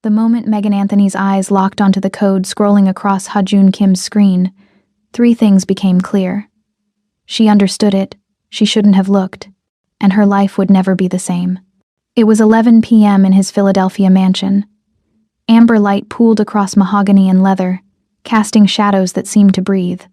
The moment Megan Anthony's eyes locked onto the code scrolling across Ha-Joon Kim's screen, three things became clear. She understood it, she shouldn't have looked, and her life would never be the same. It was 11 p.m. in his Philadelphia mansion. Amber light pooled across mahogany and leather, casting shadows that seemed to breathe.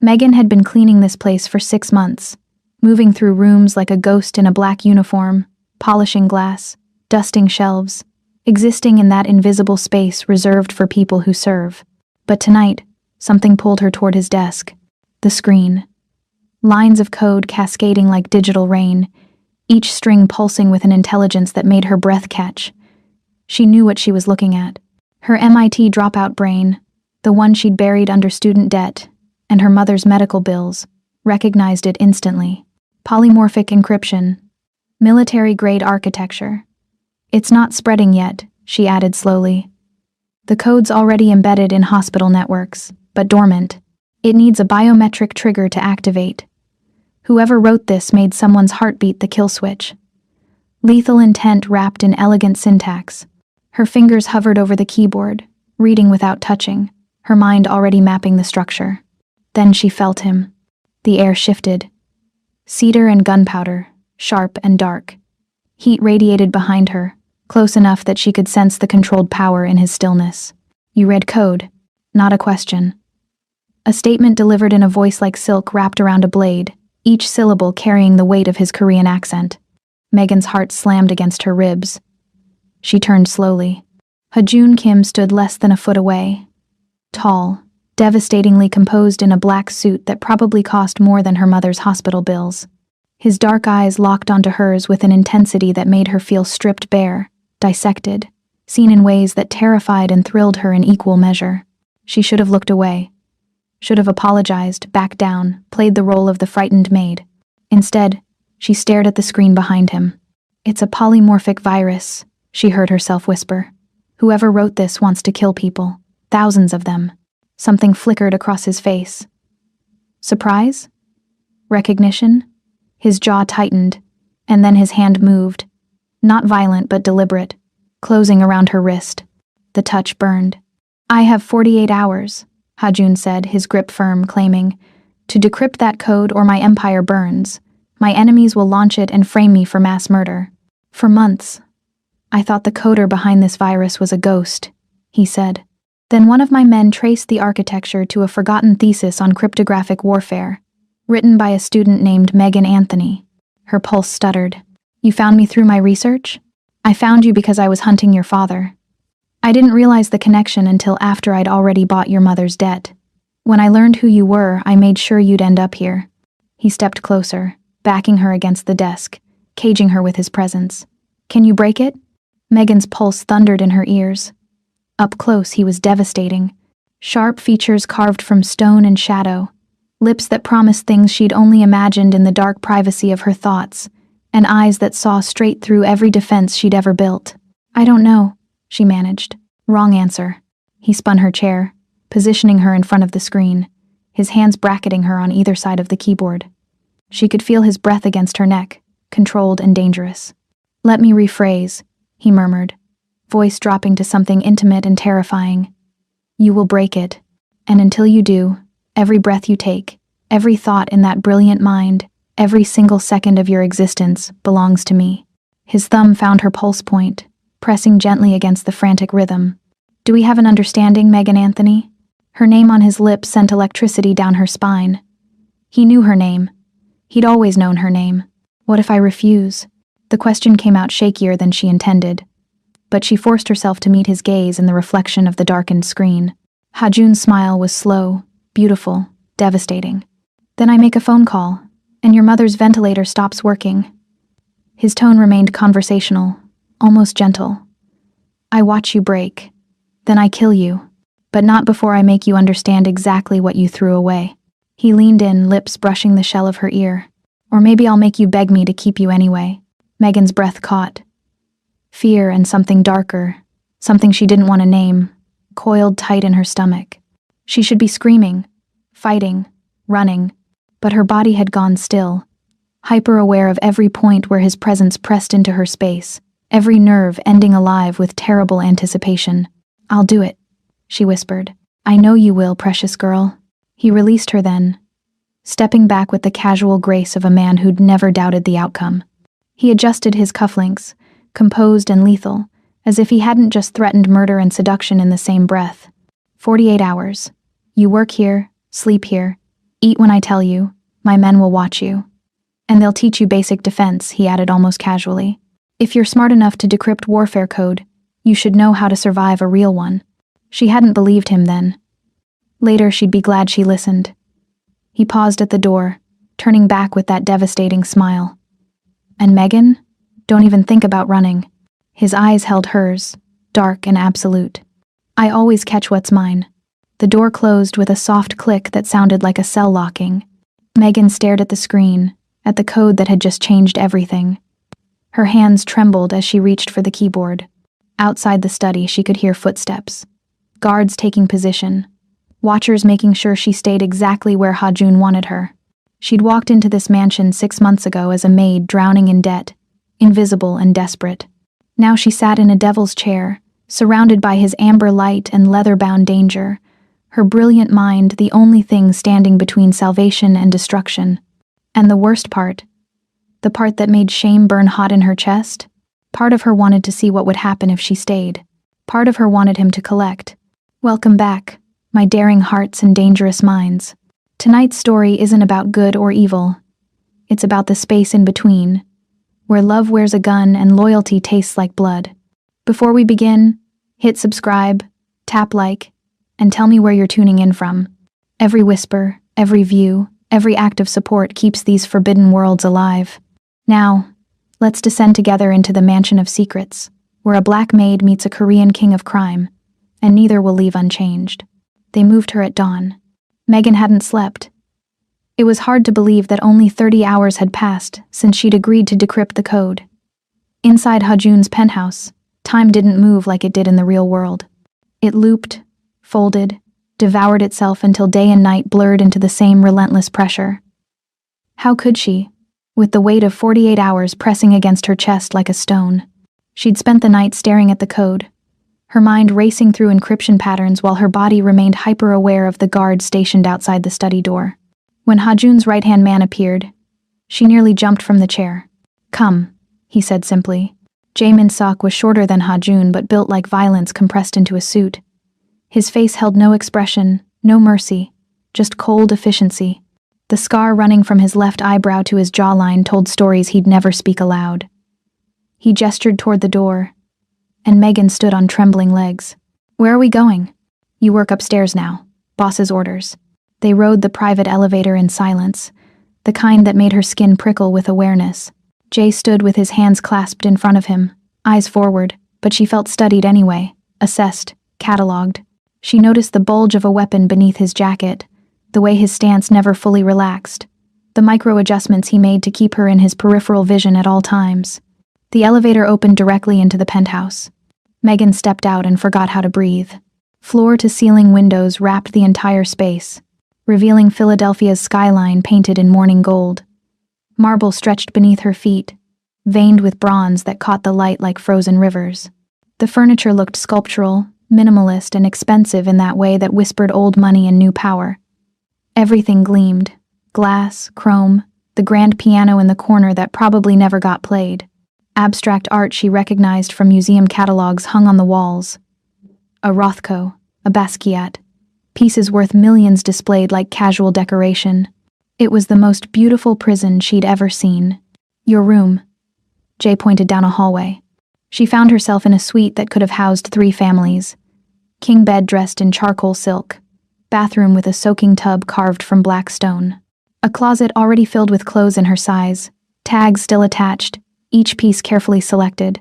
Megan had been cleaning this place for 6 months, moving through rooms like a ghost in a black uniform, polishing glass, dusting shelves, existing in that invisible space reserved for people who serve. But tonight, something pulled her toward his desk. The screen. Lines of code cascading like digital rain, each string pulsing with an intelligence that made her breath catch. She knew what she was looking at. Her MIT dropout brain, the one she'd buried under student debt, and her mother's medical bills, recognized it instantly. Polymorphic encryption. Military-grade architecture. It's not spreading yet, she added slowly. The code's already embedded in hospital networks, but dormant. It needs a biometric trigger to activate. Whoever wrote this made someone's heartbeat the kill switch. Lethal intent wrapped in elegant syntax. Her fingers hovered over the keyboard, reading without touching, her mind already mapping the structure. Then she felt him. The air shifted. Cedar and gunpowder, sharp and dark. Heat radiated behind her, close enough that she could sense the controlled power in his stillness. You read code, not a question. A statement delivered in a voice like silk wrapped around a blade, each syllable carrying the weight of his Korean accent. Megan's heart slammed against her ribs. She turned slowly. Ha-Joon Kim stood less than a foot away. Tall, devastatingly composed in a black suit that probably cost more than her mother's hospital bills. His dark eyes locked onto hers with an intensity that made her feel stripped bare, dissected, seen in ways that terrified and thrilled her in equal measure. She should have looked away. Should have apologized, backed down, played the role of the frightened maid. Instead, she stared at the screen behind him. It's a polymorphic virus, she heard herself whisper. Whoever wrote this wants to kill people. Thousands of them. Something flickered across his face. Surprise? Recognition? His jaw tightened, and then his hand moved. Not violent but deliberate, closing around her wrist. The touch burned. I have 48 hours, Ha-Joon said, his grip firm, claiming, to decrypt that code or my empire burns. My enemies will launch it and frame me for mass murder. For months, I thought the coder behind this virus was a ghost, he said. Then one of my men traced the architecture to a forgotten thesis on cryptographic warfare, written by a student named Megan Anthony. Her pulse stuttered. You found me through my research? I found you because I was hunting your father. I didn't realize the connection until after I'd already bought your mother's debt. When I learned who you were, I made sure you'd end up here. He stepped closer, backing her against the desk, caging her with his presence. Can you break it? Megan's pulse thundered in her ears. Up close, he was devastating. Sharp features carved from stone and shadow, lips that promised things she'd only imagined in the dark privacy of her thoughts, and eyes that saw straight through every defense she'd ever built. I don't know, she managed. Wrong answer. He spun her chair, positioning her in front of the screen, his hands bracketing her on either side of the keyboard. She could feel his breath against her neck, controlled and dangerous. Let me rephrase, he murmured, voice dropping to something intimate and terrifying. You will break it, and until you do, every breath you take, every thought in that brilliant mind, every single second of your existence belongs to me. His thumb found her pulse point, pressing gently against the frantic rhythm. Do we have an understanding, Megan Anthony? Her name on his lips sent electricity down her spine. He knew her name. He'd always known her name. What if I refuse? The question came out shakier than she intended, but she forced herself to meet his gaze in the reflection of the darkened screen. Ha-Joon's smile was slow, beautiful, devastating. Then I make a phone call, and your mother's ventilator stops working. His tone remained conversational, almost gentle. I watch you break. Then I kill you, but not before I make you understand exactly what you threw away. He leaned in, lips brushing the shell of her ear. Or maybe I'll make you beg me to keep you anyway. Megan's breath caught. Fear and something darker, something she didn't want to name, coiled tight in her stomach. She should be screaming, fighting, running, but her body had gone still, hyper-aware of every point where his presence pressed into her space, every nerve ending alive with terrible anticipation. "I'll do it," she whispered. "I know you will, precious girl." He released her then, stepping back with the casual grace of a man who'd never doubted the outcome. He adjusted his cufflinks, composed and lethal, as if he hadn't just threatened murder and seduction in the same breath. 48 hours. You work here, sleep here, eat when I tell you, my men will watch you. And they'll teach you basic defense, he added almost casually. If you're smart enough to decrypt warfare code, you should know how to survive a real one. She hadn't believed him then. Later she'd be glad she listened. He paused at the door, turning back with that devastating smile. "And Megan? Don't even think about running." His eyes held hers, dark and absolute. "I always catch what's mine." The door closed with a soft click that sounded like a cell locking. Megan stared at the screen, at the code that had just changed everything. Her hands trembled as she reached for the keyboard. Outside the study, she could hear footsteps. Guards taking position. Watchers making sure she stayed exactly where Ha-Jun wanted her. She'd walked into this mansion 6 months ago as a maid drowning in debt, invisible and desperate. Now she sat in a devil's chair, surrounded by his amber light and leather-bound danger, her brilliant mind the only thing standing between salvation and destruction. And the worst part, the part that made shame burn hot in her chest, part of her wanted to see what would happen if she stayed. Part of her wanted him to collect. "Welcome back, my daring hearts and dangerous minds. Tonight's story isn't about good or evil. It's about the space in between, where love wears a gun and loyalty tastes like blood. Before we begin, hit subscribe, tap like, and tell me where you're tuning in from. Every whisper, every view, every act of support keeps these forbidden worlds alive. Now, let's descend together into the Mansion of Secrets, where a black maid meets a Korean king of crime, and neither will leave unchanged." They moved her at dawn. Megan hadn't slept. It was hard to believe that only 30 hours had passed since she'd agreed to decrypt the code. Inside Ha-Jun's penthouse, time didn't move like it did in the real world. It looped, folded, devoured itself until day and night blurred into the same relentless pressure. How could she, with the weight of 48 hours pressing against her chest like a stone? She'd spent the night staring at the code, her mind racing through encryption patterns while her body remained hyper-aware of the guard stationed outside the study door. When Ha-Jun's right-hand man appeared, she nearly jumped from the chair. "Come," he said simply. Jae-min-sok was shorter than Ha-Jun but built like violence compressed into a suit. His face held no expression, no mercy, just cold efficiency. The scar running from his left eyebrow to his jawline told stories he'd never speak aloud. He gestured toward the door, and Megan stood on trembling legs. "Where are we going?" "You work upstairs now. Boss's orders." They rode the private elevator in silence, the kind that made her skin prickle with awareness. Jay stood with his hands clasped in front of him, eyes forward, but she felt studied anyway, assessed, catalogued. She noticed the bulge of a weapon beneath his jacket, the way his stance never fully relaxed, the micro-adjustments he made to keep her in his peripheral vision at all times. The elevator opened directly into the penthouse. Megan stepped out and forgot how to breathe. Floor-to-ceiling windows wrapped the entire space, revealing Philadelphia's skyline painted in morning gold. Marble stretched beneath her feet, veined with bronze that caught the light like frozen rivers. The furniture looked sculptural, minimalist, and expensive in that way that whispered old money and new power. Everything gleamed: glass, chrome, the grand piano in the corner that probably never got played. Abstract art she recognized from museum catalogs hung on the walls. A Rothko, a Basquiat, pieces worth millions displayed like casual decoration. It was the most beautiful prison she'd ever seen. "Your room." Jay pointed down a hallway. She found herself in a suite that could have housed 3 families. King bed dressed in charcoal silk. Bathroom with a soaking tub carved from black stone. A closet already filled with clothes in her size. Tags still attached, each piece carefully selected.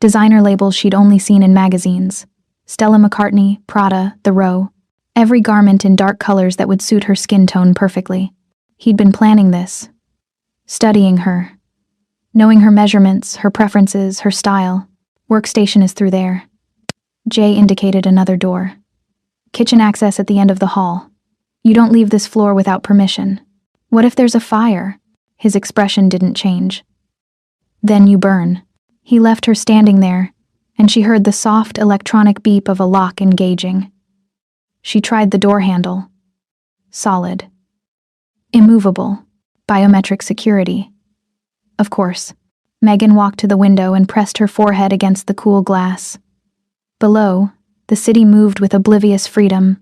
Designer labels she'd only seen in magazines. Stella McCartney, Prada, The Row. Every garment in dark colors that would suit her skin tone perfectly. He'd been planning this. Studying her. Knowing her measurements, her preferences, her style. Workstation is through there. Jay indicated another door. Kitchen access at the end of the hall. You don't leave this floor without permission. What if there's a fire? His expression didn't change. Then you burn. He left her standing there, and she heard the soft electronic beep of a lock engaging. She tried the door handle. Solid. Immovable. Biometric security. Of course. Megan walked to the window and pressed her forehead against the cool glass. Below, the city moved with oblivious freedom.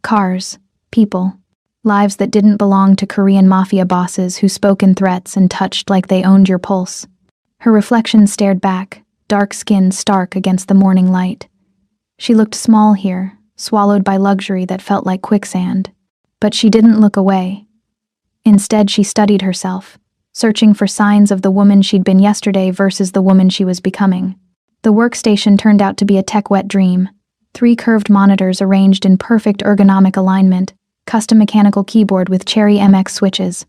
Cars, people, lives that didn't belong to Korean mafia bosses who spoke in threats and touched like they owned your pulse. Her reflection stared back, dark skin stark against the morning light. She looked small here, swallowed by luxury that felt like quicksand. But she didn't look away. Instead, she studied herself, searching for signs of the woman she'd been yesterday versus the woman she was becoming. The workstation turned out to be a tech-wet dream. 3 curved monitors arranged in perfect ergonomic alignment, custom mechanical keyboard with Cherry MX switches,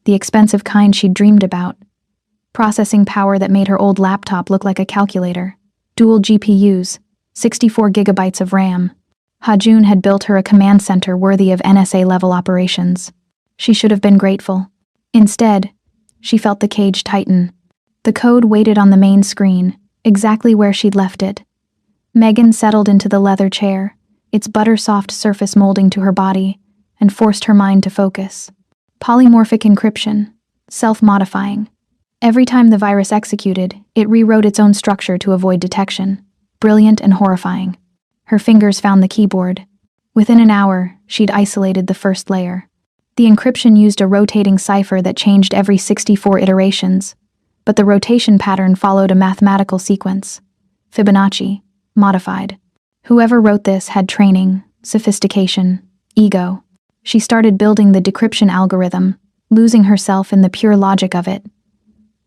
the expensive kind she'd dreamed about. Processing power that made her old laptop look like a calculator. Dual GPUs, 64 gigabytes of RAM. Ha-Jun had built her a command center worthy of NSA-level operations. She should have been grateful. Instead, she felt the cage tighten. The code waited on the main screen, exactly where she'd left it. Megan settled into the leather chair, its butter-soft surface molding to her body, and forced her mind to focus. Polymorphic encryption, self-modifying. Every time the virus executed, it rewrote its own structure to avoid detection. Brilliant and horrifying. Her fingers found the keyboard. Within an hour, she'd isolated the first layer. The encryption used a rotating cipher that changed every 64 iterations, but the rotation pattern followed a mathematical sequence. Fibonacci, modified. Whoever wrote this had training, sophistication, ego. She started building the decryption algorithm, losing herself in the pure logic of it.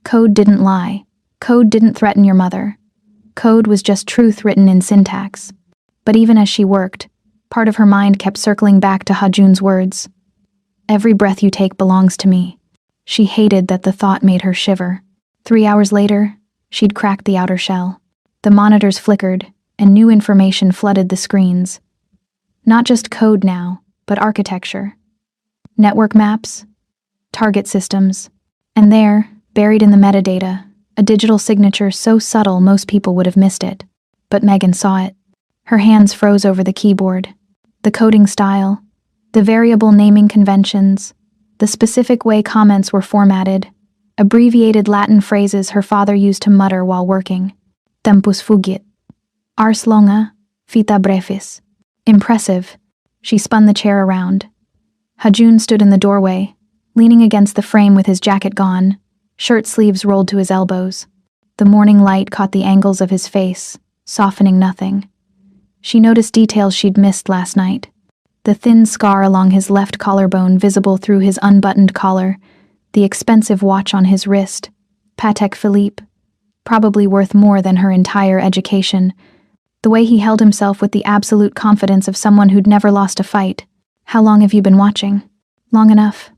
Code didn't lie. Code didn't threaten your mother. Code was just truth written in syntax. But even as she worked, part of her mind kept circling back to Ha-Jun's words. Every breath you take belongs to me. She hated that the thought made her shiver. 3 hours later, she'd cracked the outer shell. The monitors flickered, and new information flooded the screens. Not just code now, but architecture. Network maps, target systems, and there, buried in the metadata, a digital signature so subtle most people would have missed it. But Megan saw it. Her hands froze over the keyboard. The coding style, the variable naming conventions, the specific way comments were formatted, abbreviated Latin phrases her father used to mutter while working. Tempus fugit. Ars longa, vita brevis. Impressive. She spun the chair around. Ha-Jun stood in the doorway, leaning against the frame with his jacket gone, shirt sleeves rolled to his elbows. The morning light caught the angles of his face, softening nothing. She noticed details she'd missed last night. The thin scar along his left collarbone visible through his unbuttoned collar, the expensive watch on his wrist, Patek Philippe, probably worth more than her entire education, the way he held himself with the absolute confidence of someone who'd never lost a fight. How long have you been watching? Long enough.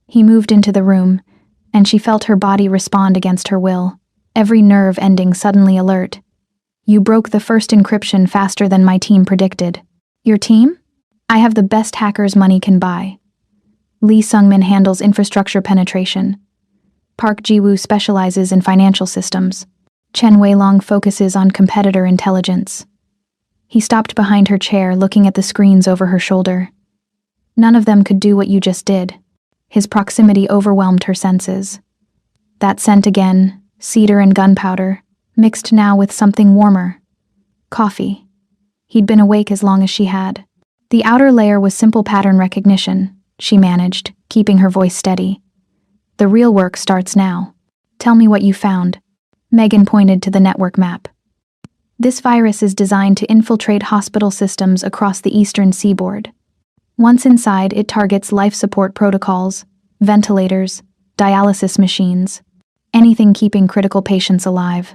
He moved into the room, and she felt her body respond against her will, every nerve ending suddenly alert. You broke the first encryption faster than my team predicted. Your team? I have the best hackers money can buy. Lee Sungmin handles infrastructure penetration. Park Ji-woo specializes in financial systems. Chen Weilong focuses on competitor intelligence. He stopped behind her chair, looking at the screens over her shoulder. None of them could do what you just did. His proximity overwhelmed her senses. That scent again, cedar and gunpowder, mixed now with something warmer. Coffee. He'd been awake as long as she had. The outer layer was simple pattern recognition, she managed, keeping her voice steady. The real work starts now. Tell me what you found. Megan pointed to the network map. This virus is designed to infiltrate hospital systems across the eastern seaboard. Once inside, it targets life support protocols, ventilators, dialysis machines, anything keeping critical patients alive.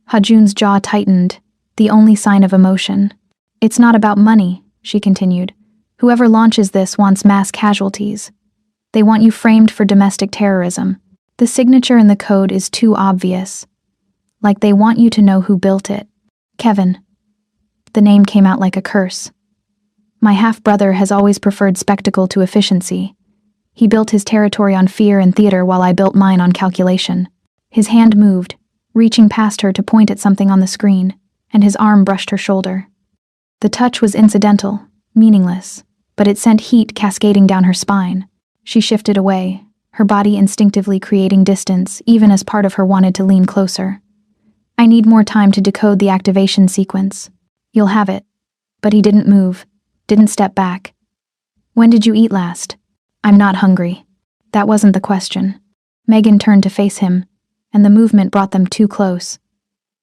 Ha-Jun's jaw tightened, the only sign of emotion. It's not about money, she continued. Whoever launches this wants mass casualties. They want you framed for domestic terrorism. The signature in the code is too obvious. Like they want you to know who built it. Kevin. The name came out like a curse. My half-brother has always preferred spectacle to efficiency. He built his territory on fear and theater while I built mine on calculation. His hand moved, reaching past her to point at something on the screen, and his arm brushed her shoulder. The touch was incidental, meaningless, but it sent heat cascading down her spine. She shifted away, her body instinctively creating distance, even as part of her wanted to lean closer. I need more time to decode the activation sequence. You'll have it. But he didn't move, didn't step back. When did you eat last? I'm not hungry. That wasn't the question. Megan turned to face him, and the movement brought them too close.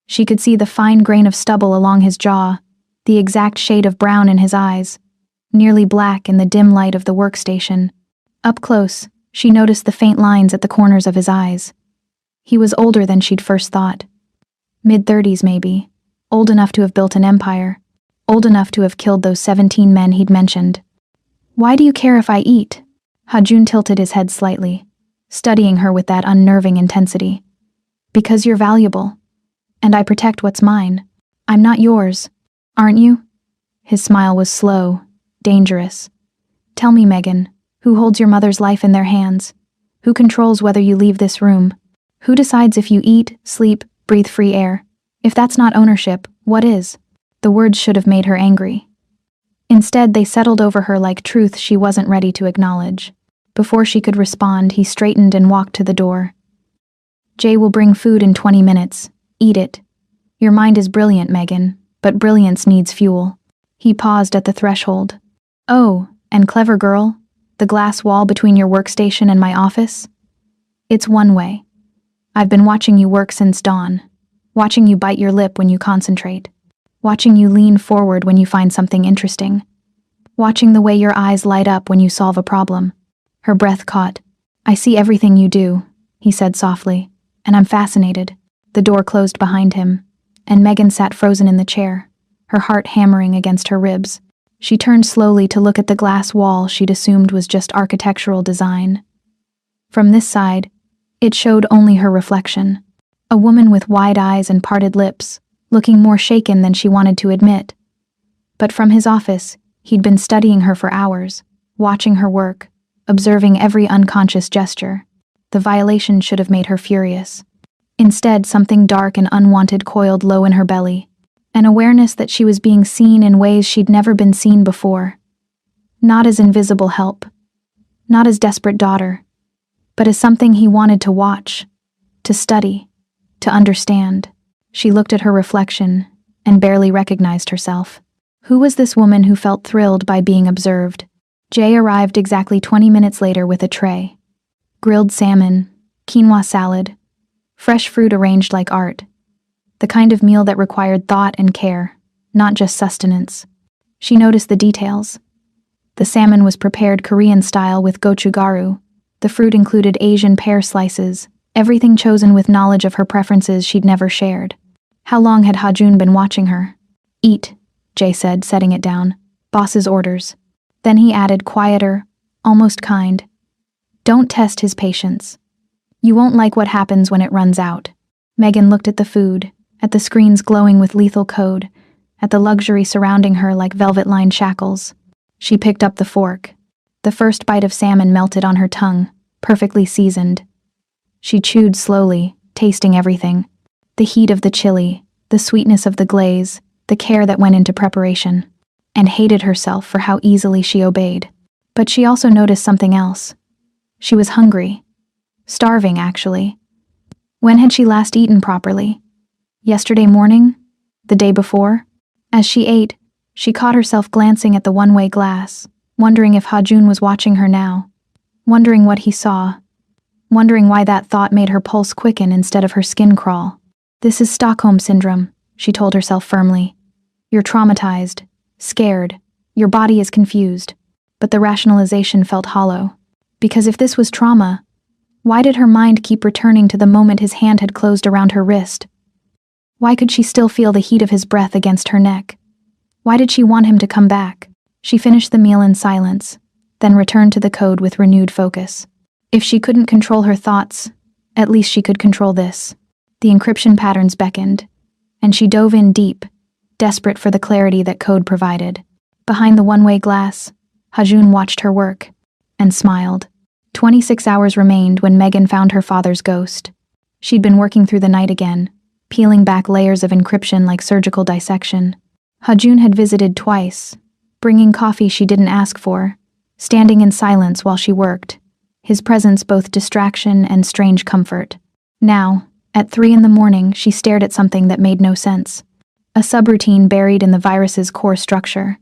She could see the fine grain of stubble along his jaw, the exact shade of brown in his eyes, nearly black in the dim light of the workstation. Up close, she noticed the faint lines at the corners of his eyes. He was older than she'd first thought. Mid-30s maybe, old enough to have built an empire, old enough to have killed those 17 men he'd mentioned. Why do you care if I eat? Hajun tilted his head slightly, studying her with that unnerving intensity. Because you're valuable, and I protect what's mine. I'm not yours, aren't you? His smile was slow, dangerous. Tell me, Megan, who holds your mother's life in their hands? Who controls whether you leave this room? Who decides if you eat, sleep, breathe free air? If that's not ownership, what is? The words should have made her angry. Instead, they settled over her like truth she wasn't ready to acknowledge. Before she could respond, he straightened and walked to the door. Jay will bring food in 20 minutes. Eat it. Your mind is brilliant, Megan, but brilliance needs fuel. He paused at the threshold. Oh, and clever girl, the glass wall between your workstation and my office? It's one way. I've been watching you work since dawn, watching you bite your lip when you concentrate, watching you lean forward when you find something interesting, watching the way your eyes light up when you solve a problem. Her breath caught. I see everything you do, he said softly, and I'm fascinated. The door closed behind him, and Megan sat frozen in the chair, her heart hammering against her ribs. She turned slowly to look at the glass wall she'd assumed was just architectural design. From this side, it showed only her reflection, a woman with wide eyes and parted lips, looking more shaken than she wanted to admit. But from his office, he'd been studying her for hours, watching her work, observing every unconscious gesture. The violation should have made her furious. Instead, something dark and unwanted coiled low in her belly, an awareness that she was being seen in ways she'd never been seen before. Not as invisible help, not as desperate daughter, but as something he wanted to watch, to study, to understand. She looked at her reflection and barely recognized herself. Who was this woman who felt thrilled by being observed? Jay arrived exactly 20 minutes later with a tray. Grilled salmon, quinoa salad, fresh fruit arranged like art. The kind of meal that required thought and care, not just sustenance. She noticed the details. The salmon was prepared Korean style with gochugaru. The fruit included Asian pear slices, everything chosen with knowledge of her preferences she'd never shared. How long had Hajun been watching her? Eat, Jay said, setting it down. Boss's orders. Then he added, quieter, almost kind. Don't test his patience. You won't like what happens when it runs out. Megan looked at the food, at the screens glowing with lethal code, at the luxury surrounding her like velvet-lined shackles. She picked up the fork. The first bite of salmon melted on her tongue, perfectly seasoned. She chewed slowly, tasting everything. The heat of the chili, the sweetness of the glaze, the care that went into preparation, and hated herself for how easily she obeyed. But she also noticed something else. She was hungry. Starving, actually. When had she last eaten properly? Yesterday morning? The day before? As she ate, she caught herself glancing at the one-way glass, wondering if Hajun was watching her now, wondering what he saw, wondering why that thought made her pulse quicken instead of her skin crawl. This is Stockholm Syndrome, she told herself firmly. You're traumatized, scared, your body is confused. But the rationalization felt hollow. Because if this was trauma, why did her mind keep returning to the moment his hand had closed around her wrist? Why could she still feel the heat of his breath against her neck? Why did she want him to come back? She finished the meal in silence, then returned to the code with renewed focus. If she couldn't control her thoughts, at least she could control this. The encryption patterns beckoned, and she dove in deep, desperate for the clarity that code provided. Behind the one-way glass, Hajun watched her work, and smiled. 26 hours remained when Megan found her father's ghost. She'd been working through the night again, peeling back layers of encryption like surgical dissection. Hajun had visited twice, bringing coffee she didn't ask for, standing in silence while she worked, his presence both distraction and strange comfort. Now, at 3 a.m, she stared at something that made no sense. A subroutine buried in the virus's core structure.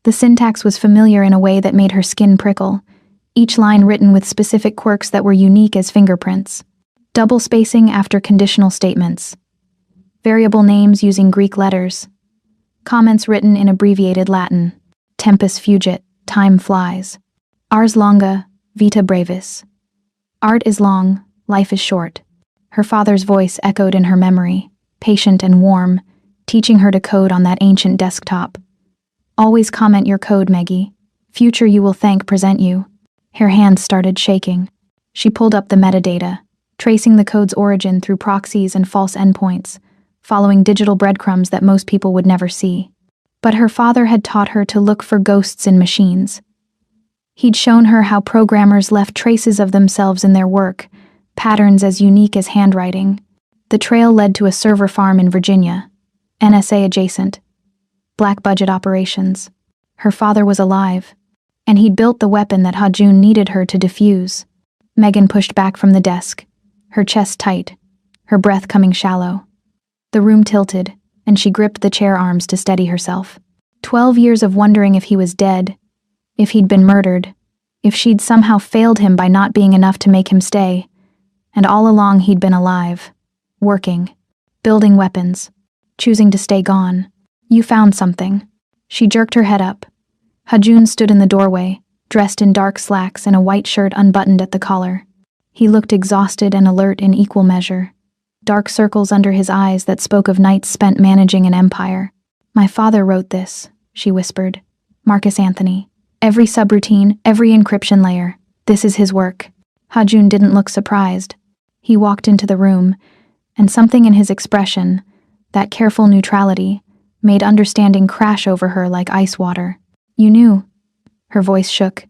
The syntax was familiar in a way that made her skin prickle, each line written with specific quirks that were unique as fingerprints. Double spacing after conditional statements. Variable names using Greek letters. Comments written in abbreviated Latin. Tempus fugit, time flies. Ars longa, vita brevis. Art is long, life is short. Her father's voice echoed in her memory, patient and warm, teaching her to code on that ancient desktop. Always comment your code, Meggie. Future you will thank present you. Her hands started shaking. She pulled up the metadata, tracing the code's origin through proxies and false endpoints, following digital breadcrumbs that most people would never see. But her father had taught her to look for ghosts in machines. He'd shown her how programmers left traces of themselves in their work, patterns as unique as handwriting. The trail led to a server farm in Virginia, NSA adjacent. Black budget operations. Her father was alive, and he'd built the weapon that Hajun needed her to defuse. Megan pushed back from the desk, her chest tight, her breath coming shallow. The room tilted, and she gripped the chair arms to steady herself. 12 years of wondering if he was dead, if he'd been murdered, if she'd somehow failed him by not being enough to make him stay, and all along he'd been alive, working, building weapons, choosing to stay gone. You found something. She jerked her head up. Hajun stood in the doorway, dressed in dark slacks and a white shirt unbuttoned at the collar. He looked exhausted and alert in equal measure. Dark circles under his eyes that spoke of nights spent managing an empire. My father wrote this, she whispered. Marcus Anthony. Every subroutine, every encryption layer. This is his work. Hajun didn't look surprised. He walked into the room, and something in his expression, that careful neutrality, made understanding crash over her like ice water. You knew. Her voice shook.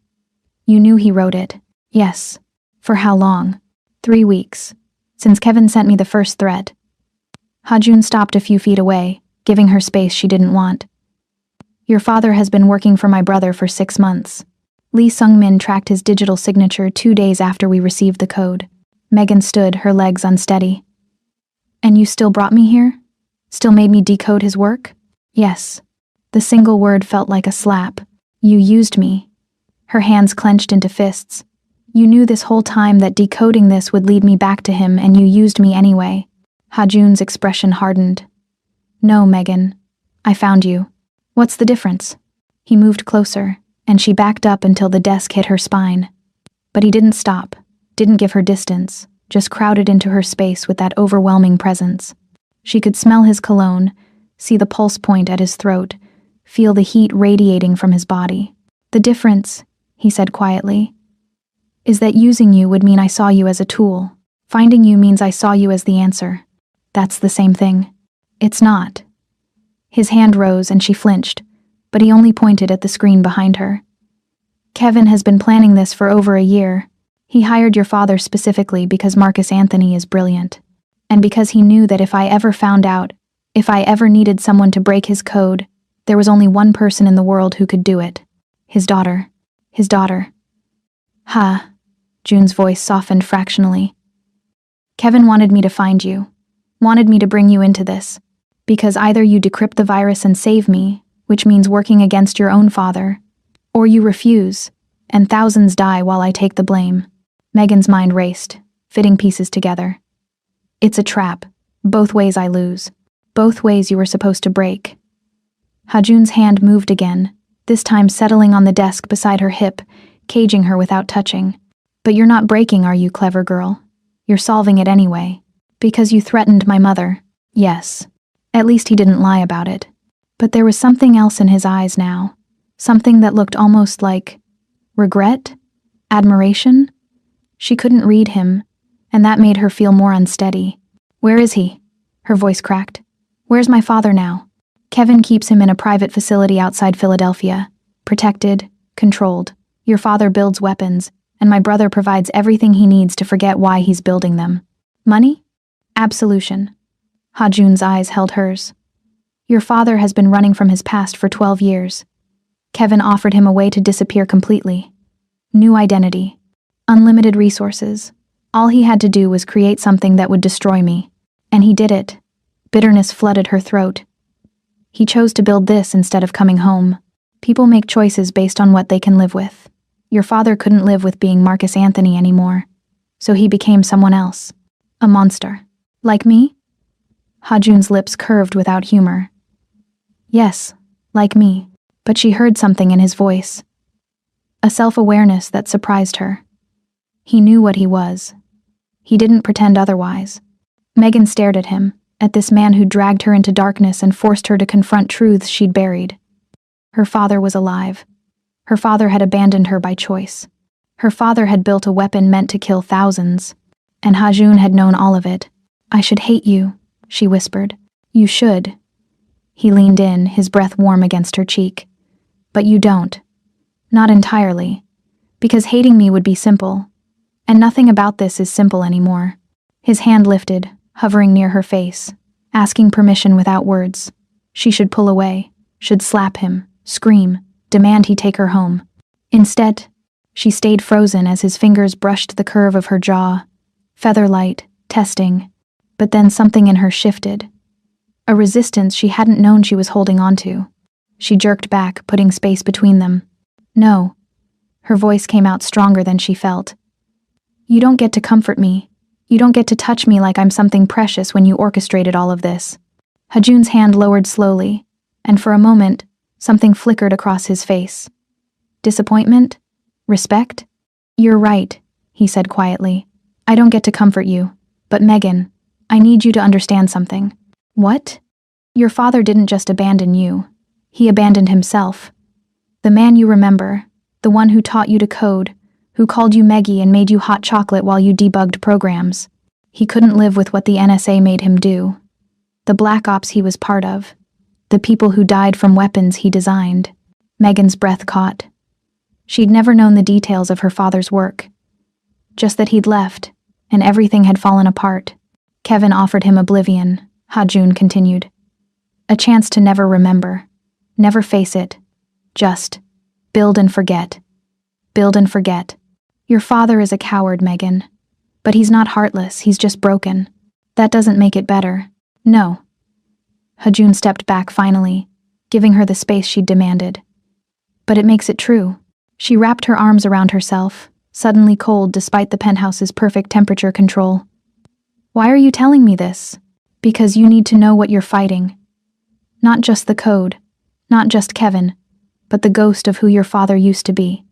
You knew he wrote it. Yes. For how long? 3 weeks. Since Kevin sent me the first threat. Hajun stopped a few feet away, giving her space she didn't want. Your father has been working for my brother for 6 months. Lee Sung-min tracked his digital signature 2 days after we received the code. Megan stood, her legs unsteady. And you still brought me here? Still made me decode his work? Yes. The single word felt like a slap. You used me. Her hands clenched into fists. You knew this whole time that decoding this would lead me back to him, and you used me anyway. Hajun's expression hardened. No, Megan. I found you. What's the difference? He moved closer, and she backed up until the desk hit her spine. But he didn't stop, didn't give her distance, just crowded into her space with that overwhelming presence. She could smell his cologne, see the pulse point at his throat, feel the heat radiating from his body. The difference, he said quietly, is that using you would mean I saw you as a tool. Finding you means I saw you as the answer. That's the same thing. It's not. His hand rose and she flinched, but he only pointed at the screen behind her. Kevin has been planning this for over a year. He hired your father specifically because Marcus Anthony is brilliant. And because he knew that if I ever found out, if I ever needed someone to break his code, there was only one person in the world who could do it. His daughter. His daughter. Ha. June's voice softened fractionally. Kevin wanted me to find you. Wanted me to bring you into this. Because either you decrypt the virus and save me, which means working against your own father, or you refuse, and thousands die while I take the blame. Megan's mind raced, fitting pieces together. It's a trap. Both ways I lose. Both ways you were supposed to break. Hajun's hand moved again, this time settling on the desk beside her hip, caging her without touching. But you're not breaking, are you, clever girl? You're solving it anyway. Because you threatened my mother. Yes. At least he didn't lie about it. But there was something else in his eyes now. Something that looked almost like regret? Admiration? She couldn't read him, and that made her feel more unsteady. Where is he? Her voice cracked. Where's my father now? Kevin keeps him in a private facility outside Philadelphia. Protected, controlled. Your father builds weapons, and my brother provides everything he needs to forget why he's building them. Money? Absolution. Ha-jun's eyes held hers. Your father has been running from his past for 12 years. Kevin offered him a way to disappear completely. New identity. Unlimited resources. All he had to do was create something that would destroy me. And he did it. Bitterness flooded her throat. He chose to build this instead of coming home. People make choices based on what they can live with. Your father couldn't live with being Marcus Anthony anymore. So he became someone else. A monster. Like me? Ha-jun's lips curved without humor. Yes, like me. But she heard something in his voice. A self-awareness that surprised her. He knew what he was. He didn't pretend otherwise. Megan stared at him, at this man who dragged her into darkness and forced her to confront truths she'd buried. Her father was alive. Her father had abandoned her by choice. Her father had built a weapon meant to kill thousands. And Ha-jun had known all of it. I should hate you, she whispered. You should. He leaned in, his breath warm against her cheek. But you don't. Not entirely. Because hating me would be simple. And nothing about this is simple anymore. His hand lifted, hovering near her face, asking permission without words. She should pull away, should slap him, scream, demand he take her home. Instead, she stayed frozen as his fingers brushed the curve of her jaw. Featherlight, testing. But then something in her shifted. A resistance she hadn't known she was holding onto. She jerked back, putting space between them. No. Her voice came out stronger than she felt. You don't get to comfort me. You don't get to touch me like I'm something precious when you orchestrated all of this. Ha-jun's hand lowered slowly, and for a moment, something flickered across his face. Disappointment? Respect? You're right, he said quietly. I don't get to comfort you. But Megan, I need you to understand something. What? Your father didn't just abandon you. He abandoned himself. The man you remember, the one who taught you to code, who called you Meggie and made you hot chocolate while you debugged programs. He couldn't live with what the NSA made him do. The black ops he was part of. The people who died from weapons he designed. Megan's breath caught. She'd never known the details of her father's work. Just that he'd left, and everything had fallen apart. Kevin offered him oblivion, Ha-jun continued. A chance to never remember. Never face it. Just build and forget. Build and forget. Your father is a coward, Megan. But he's not heartless, he's just broken. That doesn't make it better. No. Ha-jun stepped back finally, giving her the space she'd demanded. But it makes it true. She wrapped her arms around herself, suddenly cold despite the penthouse's perfect temperature control. Why are you telling me this? Because you need to know what you're fighting. Not just the code, not just Kevin, but the ghost of who your father used to be.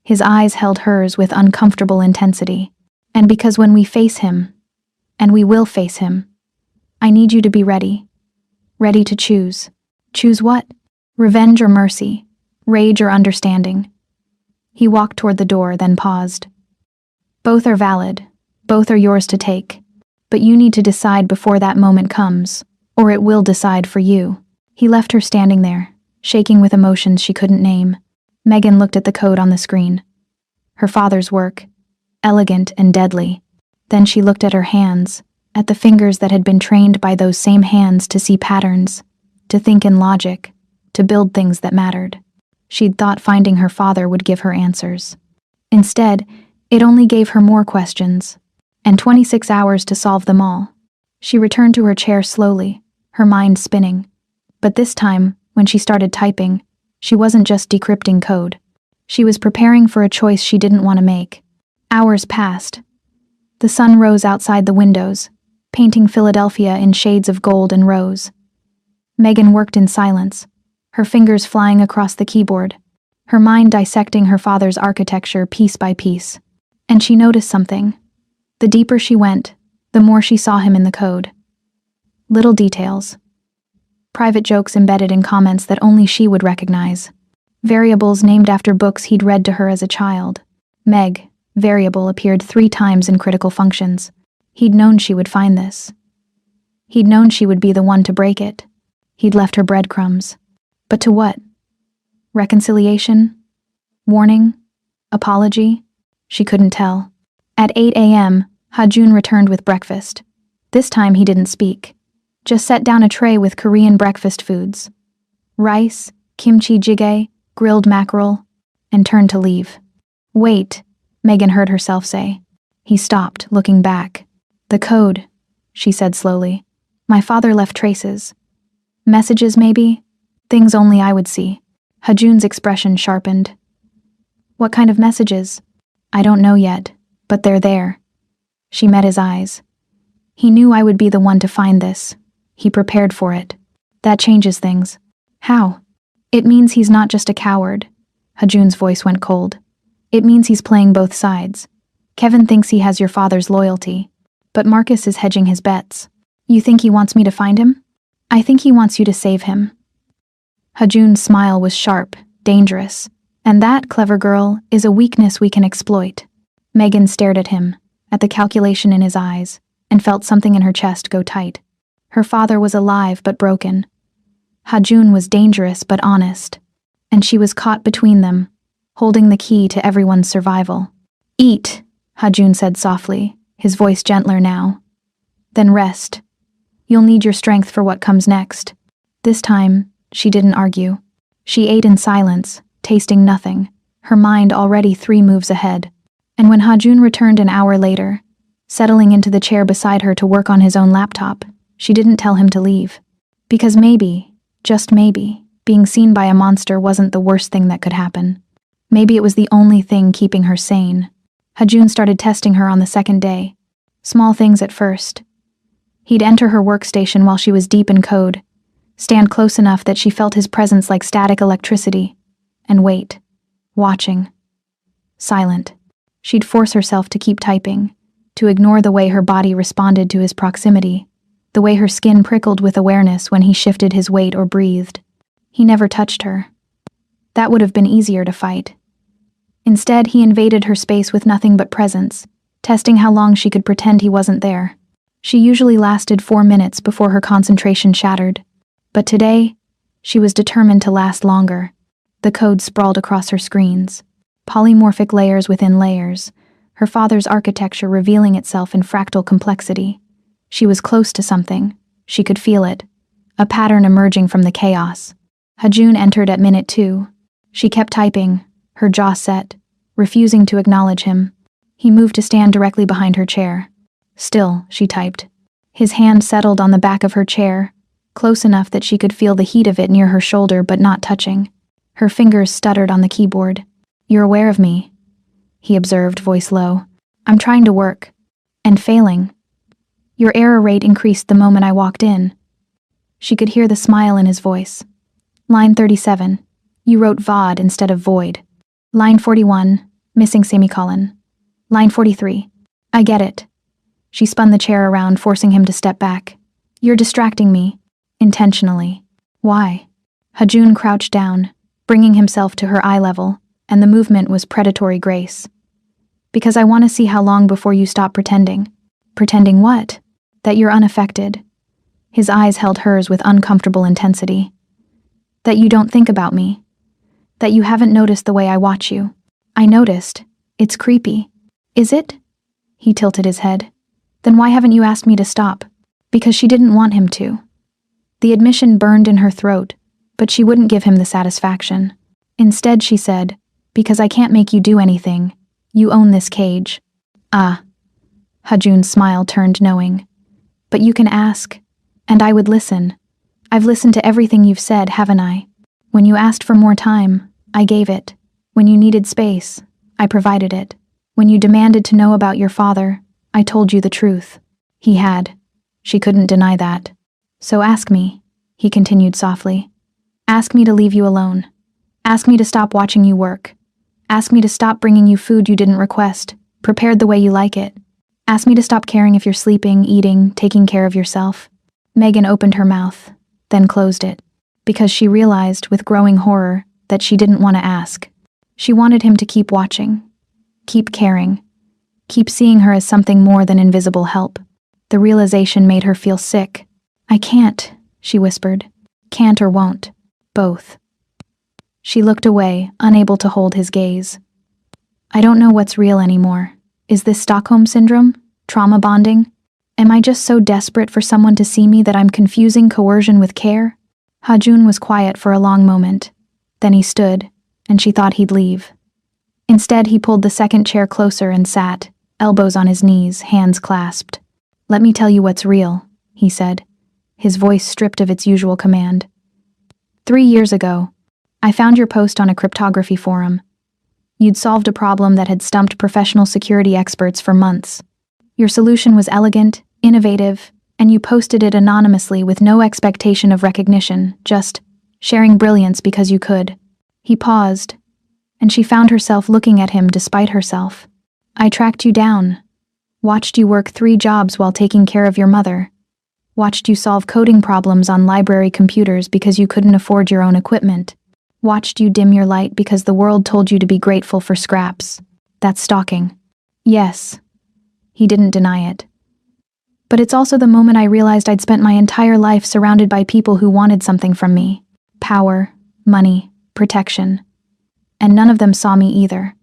His eyes held hers with uncomfortable intensity. And because when we face him, and we will face him, I need you to be ready. Ready to choose. Choose what? Revenge or mercy? Rage or understanding? He walked toward the door, then paused. Both are valid. Both are yours to take. But you need to decide before that moment comes, or it will decide for you. He left her standing there, shaking with emotions she couldn't name. Megan looked at the code on the screen. Her father's work, elegant and deadly. Then she looked at her hands, at the fingers that had been trained by those same hands to see patterns, to think in logic, to build things that mattered. She'd thought finding her father would give her answers. Instead, it only gave her more questions, and 26 hours to solve them all. She returned to her chair slowly, her mind spinning. But this time, when she started typing, she wasn't just decrypting code. She was preparing for a choice she didn't want to make. Hours passed. The sun rose outside the windows, painting Philadelphia in shades of gold and rose. Megan worked in silence, her fingers flying across the keyboard, her mind dissecting her father's architecture piece by piece. And she noticed something. The deeper she went, the more she saw him in the code. Little details. Private jokes embedded in comments that only she would recognize. Variables named after books he'd read to her as a child. Meg, variable, appeared 3 times in critical functions. He'd known she would find this. He'd known she would be the one to break it. He'd left her breadcrumbs. But to what? Reconciliation? Warning? Apology? She couldn't tell. At 8 a.m., Ha-jun returned with breakfast. This time he didn't speak. just set down a tray with Korean breakfast foods. Rice, kimchi jjigae, grilled mackerel, and turned to leave. Wait, Megan heard herself say. He stopped, looking back. The code, she said slowly. My father left traces. Messages, maybe? Things only I would see. Hajun's expression sharpened. What kind of messages? I don't know yet, but they're there. She met his eyes. He knew I would be the one to find this. He prepared for it. That changes things. How? It means he's not just a coward. Hajun's voice went cold. It means he's playing both sides. Kevin thinks he has your father's loyalty, but Marcus is hedging his bets. You think he wants me to find him? I think he wants you to save him. Hajun's smile was sharp, dangerous, and that, clever girl, is a weakness we can exploit. Megan stared at him, at the calculation in his eyes, and felt something in her chest go tight. Her father was alive but broken. Hajun was dangerous but honest, and she was caught between them, holding the key to everyone's survival. Eat, Hajun said softly, his voice gentler now. Then rest. You'll need your strength for what comes next. This time, she didn't argue. She ate in silence, tasting nothing, her mind already 3 moves ahead. And when Hajun returned an hour later, settling into the chair beside her to work on his own laptop, she didn't tell him to leave. Because maybe, just maybe, being seen by a monster wasn't the worst thing that could happen. Maybe it was the only thing keeping her sane. Hajun started testing her on the second day. Small things at first. He'd enter her workstation while she was deep in code, stand close enough that she felt his presence like static electricity, and wait, watching. Silent. She'd force herself to keep typing, to ignore the way her body responded to his proximity, the way her skin prickled with awareness when he shifted his weight or breathed. He never touched her. That would have been easier to fight. Instead, he invaded her space with nothing but presence, testing how long she could pretend he wasn't there. She usually lasted 4 minutes before her concentration shattered. But today, she was determined to last longer. The code sprawled across her screens, polymorphic layers within layers, her father's architecture revealing itself in fractal complexity. She was close to something. She could feel it, a pattern emerging from the chaos. Hajun entered at minute 2. She kept typing, her jaw set, refusing to acknowledge him. He moved to stand directly behind her chair. Still, she typed. His hand settled on the back of her chair, close enough that she could feel the heat of it near her shoulder but not touching. Her fingers stuttered on the keyboard. You're aware of me, he observed, voice low. I'm trying to work. And failing. Your error rate increased the moment I walked in. She could hear the smile in his voice. Line 37. You wrote VOD instead of void. Line 41. Missing semicolon. Line 43. I get it. She spun the chair around, forcing him to step back. You're distracting me. Intentionally. Why? Hajun crouched down, bringing himself to her eye level, and the movement was predatory grace. Because I want to see how long before you stop pretending. Pretending what? That you're unaffected. His eyes held hers with uncomfortable intensity. That you don't think about me. That you haven't noticed the way I watch you. I noticed. It's creepy. Is it? He tilted his head. Then why haven't you asked me to stop? Because she didn't want him to. The admission burned in her throat, but she wouldn't give him the satisfaction. Instead, she said, because I can't make you do anything. You own this cage. Ah. Hajun's smile turned knowing. But you can ask, and I would listen. I've listened to everything you've said, haven't I? When you asked for more time, I gave it. When you needed space, I provided it. When you demanded to know about your father, I told you the truth. He had. She couldn't deny that. So ask me, he continued softly. Ask me to leave you alone. Ask me to stop watching you work. Ask me to stop bringing you food you didn't request, prepared the way you like it. Ask me to stop caring if you're sleeping, eating, taking care of yourself. Megan opened her mouth, then closed it, because she realized with growing horror that she didn't want to ask. She wanted him to keep watching, keep caring, keep seeing her as something more than invisible help. The realization made her feel sick. I can't, she whispered. Can't or won't. Both. She looked away, unable to hold his gaze. I don't know what's real anymore. Is this Stockholm Syndrome? Trauma bonding? Am I just so desperate for someone to see me that I'm confusing coercion with care? Hajun was quiet for a long moment. Then he stood, and she thought he'd leave. Instead, he pulled the second chair closer and sat, elbows on his knees, hands clasped. "Let me tell you what's real," he said, his voice stripped of its usual command. 3 years ago, I found your post on a cryptography forum. You'd solved a problem that had stumped professional security experts for months. Your solution was elegant, innovative, and you posted it anonymously with no expectation of recognition, just sharing brilliance because you could. He paused, and she found herself looking at him despite herself. I tracked you down, watched you work 3 jobs while taking care of your mother, watched you solve coding problems on library computers because you couldn't afford your own equipment, watched you dim your light because the world told you to be grateful for scraps. That's stalking. Yes, he didn't deny it. But it's also the moment I realized I'd spent my entire life surrounded by people who wanted something from me. Power, money, protection. And none of them saw me either.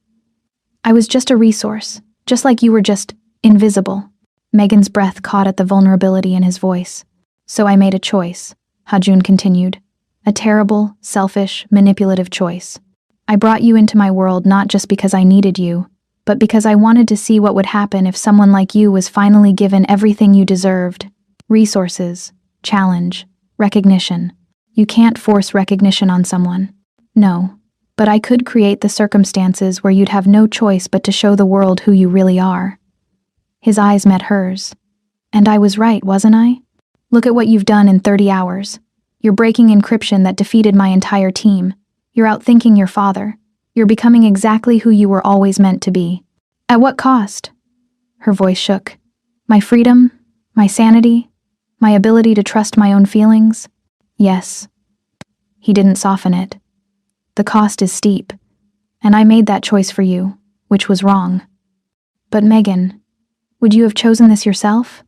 I was just a resource, just like you were just invisible. Megan's breath caught at the vulnerability in his voice. So I made a choice, Hajun continued. A terrible, selfish, manipulative choice. I brought you into my world not just because I needed you, but because I wanted to see what would happen if someone like you was finally given everything you deserved. Resources, challenge, recognition. You can't force recognition on someone. No, but I could create the circumstances where you'd have no choice but to show the world who you really are. His eyes met hers. And I was right, wasn't I? Look at what you've done in 30 hours. You're breaking encryption that defeated my entire team. You're outthinking your father. You're becoming exactly who you were always meant to be. At what cost? Her voice shook. My freedom? My sanity? My ability to trust my own feelings? Yes. He didn't soften it. The cost is steep, and I made that choice for you, which was wrong. But Megan, would you have chosen this yourself?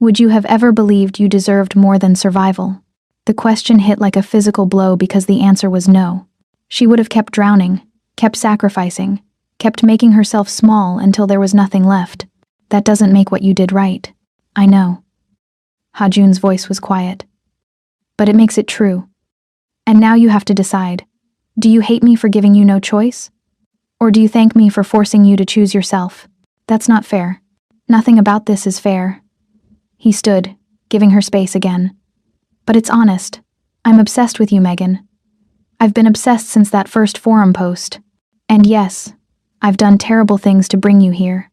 Would you have ever believed you deserved more than survival? The question hit like a physical blow because the answer was no. She would have kept drowning, kept sacrificing, kept making herself small until there was nothing left. That doesn't make what you did right. I know. Hajun's voice was quiet. But it makes it true. And now you have to decide. Do you hate me for giving you no choice? Or do you thank me for forcing you to choose yourself? That's not fair. Nothing about this is fair. He stood, giving her space again. But it's honest. I'm obsessed with you, Megan. I've been obsessed since that first forum post. And yes, I've done terrible things to bring you here.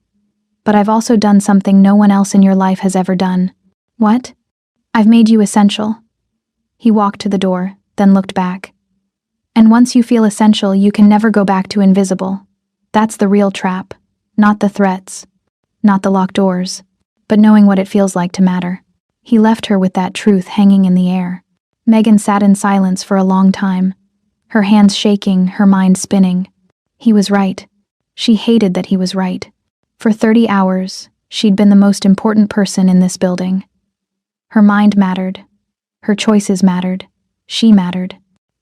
But I've also done something no one else in your life has ever done. What? I've made you essential. He walked to the door, then looked back. And once you feel essential, you can never go back to invisible. That's the real trap. Not the threats. Not the locked doors. But knowing what it feels like to matter. He left her with that truth hanging in the air. Megan sat in silence for a long time, her hands shaking, her mind spinning. He was right. She hated that he was right. For 30 hours, she'd been the most important person in this building. Her mind mattered. Her choices mattered. She mattered.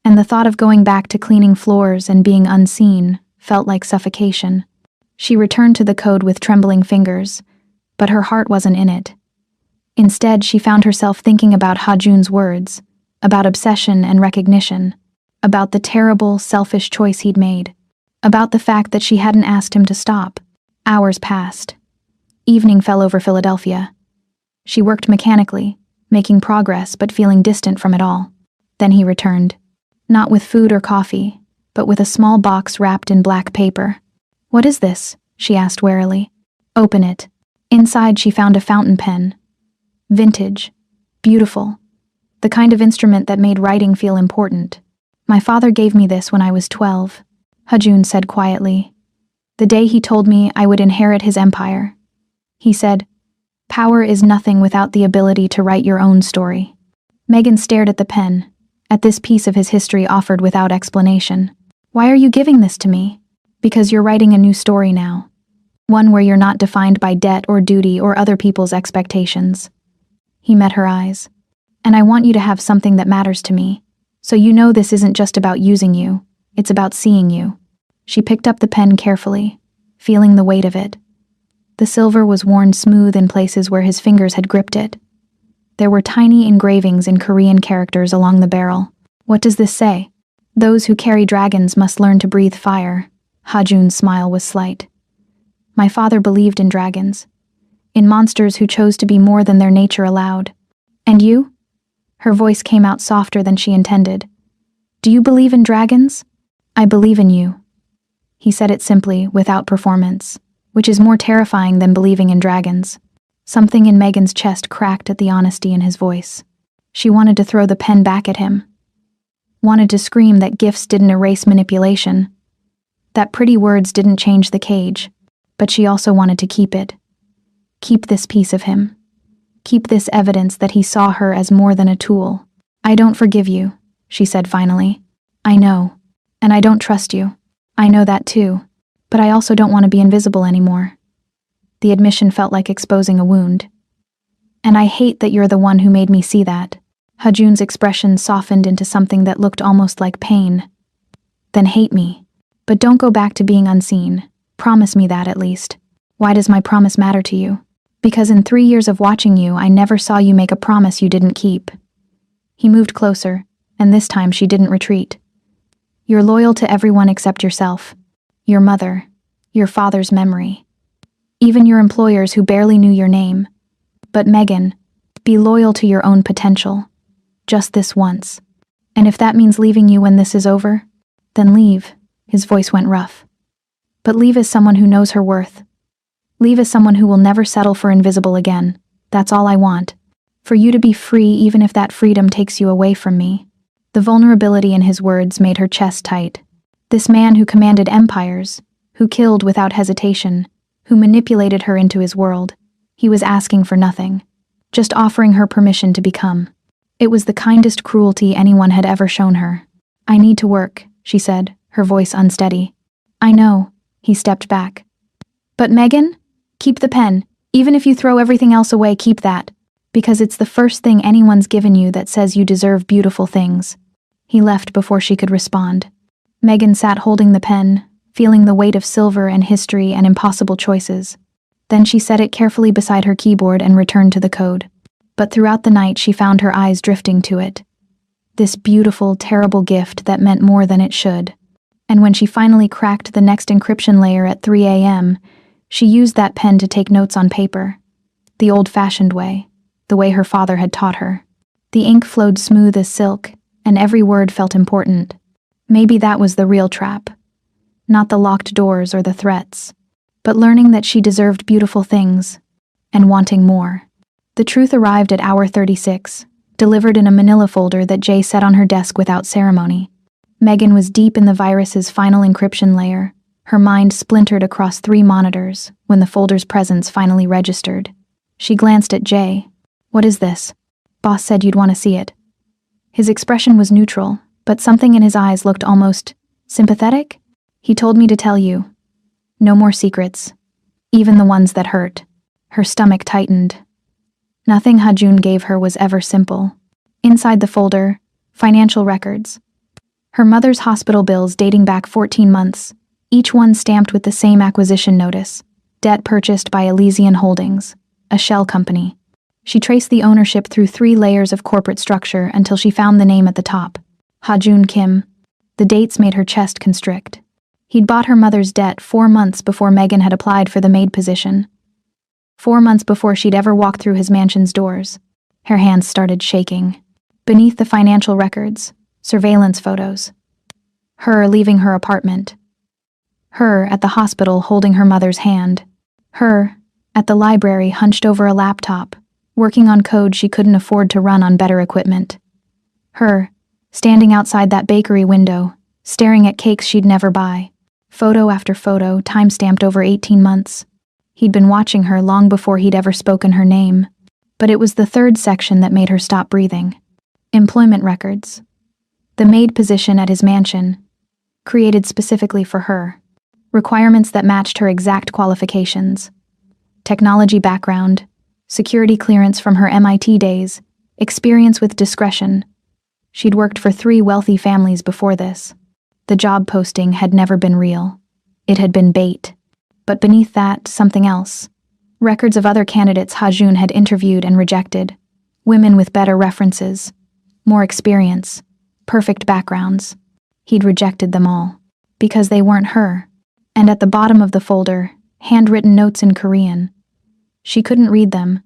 And the thought of going back to cleaning floors and being unseen felt like suffocation. She returned to the code with trembling fingers, but her heart wasn't in it. Instead, she found herself thinking about Hajun's words, about obsession and recognition, about the terrible, selfish choice he'd made, about the fact that she hadn't asked him to stop. Hours passed. Evening fell over Philadelphia. She worked mechanically, making progress but feeling distant from it all. Then he returned, not with food or coffee, but with a small box wrapped in black paper. "What is this?" she asked warily. "Open it." Inside, she found a fountain pen. Vintage. Beautiful. The kind of instrument that made writing feel important. "My father gave me this when I was 12, Hajun said quietly. The day he told me I would inherit his empire. He said, "Power is nothing without the ability to write your own story." Megan stared at the pen, at this piece of his history offered without explanation. "Why are you giving this to me?" "Because you're writing a new story now. One where you're not defined by debt or duty or other people's expectations." He met her eyes. "And I want you to have something that matters to me, so you know this isn't just about using you, it's about seeing you." She picked up the pen carefully, feeling the weight of it. The silver was worn smooth in places where his fingers had gripped it. There were tiny engravings in Korean characters along the barrel. What does this say? Those who carry dragons must learn to breathe fire. Ha-jun's smile was slight. My father believed in dragons, in monsters who chose to be more than their nature allowed. And you? Her voice came out softer than she intended. Do you believe in dragons? I believe in you. He said it simply, without performance, which is more terrifying than believing in dragons. Something in Megan's chest cracked at the honesty in his voice. She wanted to throw the pen back at him. Wanted to scream that gifts didn't erase manipulation, that pretty words didn't change the cage, but she also wanted to keep it. Keep this piece of him. Keep this evidence that he saw her as more than a tool. I don't forgive you, she said finally. I know. And I don't trust you. I know that too. But I also don't want to be invisible anymore. The admission felt like exposing a wound. And I hate that you're the one who made me see that. Ha-jun's expression softened into something that looked almost like pain. Then hate me. But don't go back to being unseen. Promise me that at least. Why does my promise matter to you? Because in 3 years of watching you, I never saw you make a promise you didn't keep. He moved closer, and this time she didn't retreat. You're loyal to everyone except yourself. Your mother. Your father's memory. Even your employers who barely knew your name. But Megan, be loyal to your own potential. Just this once. And if that means leaving you when this is over, then leave. His voice went rough. But leave as someone who knows her worth. Leave as someone who will never settle for invisible again. That's all I want. For you to be free even if that freedom takes you away from me. The vulnerability in his words made her chest tight. This man who commanded empires, who killed without hesitation, who manipulated her into his world, he was asking for nothing, just offering her permission to become. It was the kindest cruelty anyone had ever shown her. I need to work, she said, her voice unsteady. I know, he stepped back. But Megan? Keep the pen. Even if you throw everything else away, keep that. Because it's the first thing anyone's given you that says you deserve beautiful things. He left before she could respond. Megan sat holding the pen, feeling the weight of silver and history and impossible choices. Then she set it carefully beside her keyboard and returned to the code. But throughout the night she found her eyes drifting to it. This beautiful, terrible gift that meant more than it should. And when she finally cracked the next encryption layer at 3 a.m., she used that pen to take notes on paper. The old-fashioned way, the way her father had taught her. The ink flowed smooth as silk, and every word felt important. Maybe that was the real trap. Not the locked doors or the threats, but learning that she deserved beautiful things, and wanting more. The truth arrived at hour 36, delivered in a manila folder that Jay set on her desk without ceremony. Megan was deep in the virus's final encryption layer, her mind splintered across 3 monitors when the folder's presence finally registered. She glanced at Jay. What is this? Boss said you'd want to see it. His expression was neutral, but something in his eyes looked almost sympathetic. He told me to tell you. No more secrets, even the ones that hurt. Her stomach tightened. Nothing Ha-jun gave her was ever simple. Inside the folder, financial records. Her mother's hospital bills dating back 14 months, each one stamped with the same acquisition notice. Debt purchased by Elysian Holdings, a shell company. She traced the ownership through 3 layers of corporate structure until she found the name at the top. Ha-jun Kim. The dates made her chest constrict. He'd bought her mother's debt 4 months before Megan had applied for the maid position. 4 months before she'd ever walked through his mansion's doors. Her hands started shaking. Beneath the financial records, surveillance photos. Her leaving her apartment. Her at the hospital holding her mother's hand. Her at the library hunched over a laptop, working on code she couldn't afford to run on better equipment. Her standing outside that bakery window, staring at cakes she'd never buy. Photo after photo, time-stamped over 18 months. He'd been watching her long before he'd ever spoken her name. But it was the 3rd section that made her stop breathing. Employment records. The maid position at his mansion, created specifically for her. Requirements that matched her exact qualifications. Technology background, security clearance from her MIT days, experience with discretion. She'd worked for 3 wealthy families before this. The job posting had never been real. It had been bait. But beneath that, something else. Records of other candidates Hajun had interviewed and rejected. Women with better references, more experience, perfect backgrounds. He'd rejected them all. Because they weren't her. And at the bottom of the folder, handwritten notes in Korean. She couldn't read them,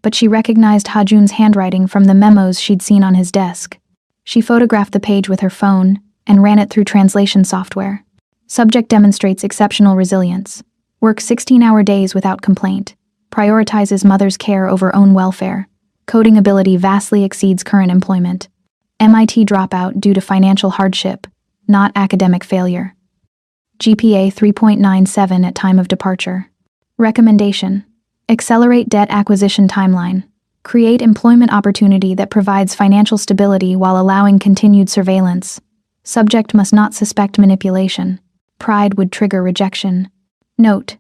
but she recognized Hajun's handwriting from the memos she'd seen on his desk. She photographed the page with her phone and ran it through translation software. Subject demonstrates exceptional resilience. Works 16-hour days without complaint. Prioritizes mother's care over own welfare. Coding ability vastly exceeds current employment. MIT dropout due to financial hardship, not academic failure. GPA 3.97 at time of departure. Recommendation: accelerate debt acquisition timeline. Create employment opportunity that provides financial stability while allowing continued surveillance. Subject must not suspect manipulation. Pride would trigger rejection. Note: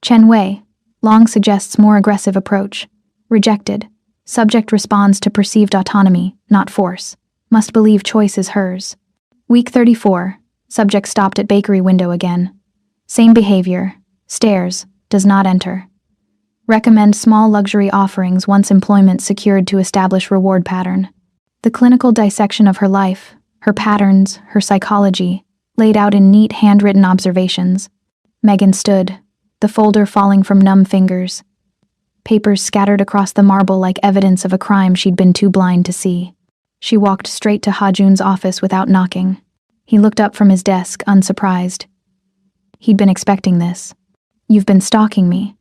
Chen Wei. Long suggests more aggressive approach. Rejected. Subject responds to perceived autonomy, not force. Must believe choice is hers. Week 34. Subject stopped at bakery window again. Same behavior. Stares. Does not enter. Recommend small luxury offerings once employment secured to establish reward pattern. The clinical dissection of her life, her patterns, her psychology, laid out in neat handwritten observations. Megan stood, the folder falling from numb fingers. Papers scattered across the marble like evidence of a crime she'd been too blind to see. She walked straight to Hajun's office without knocking. He looked up from his desk, unsurprised. He'd been expecting this. "You've been stalking me."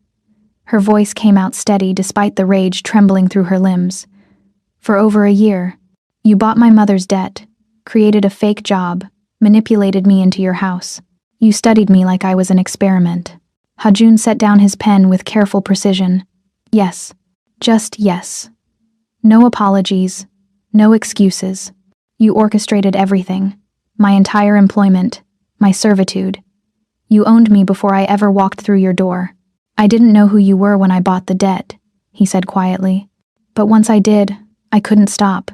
Her voice came out steady despite the rage trembling through her limbs. "For over a year. You bought my mother's debt, created a fake job, manipulated me into your house. You studied me like I was an experiment." Hajun set down his pen with careful precision. "Yes. Just yes. No apologies. No excuses. You orchestrated everything. My entire employment. My servitude. You owned me before I ever walked through your door. I didn't know who you were when I bought the debt," he said quietly. "But once I did, I couldn't stop.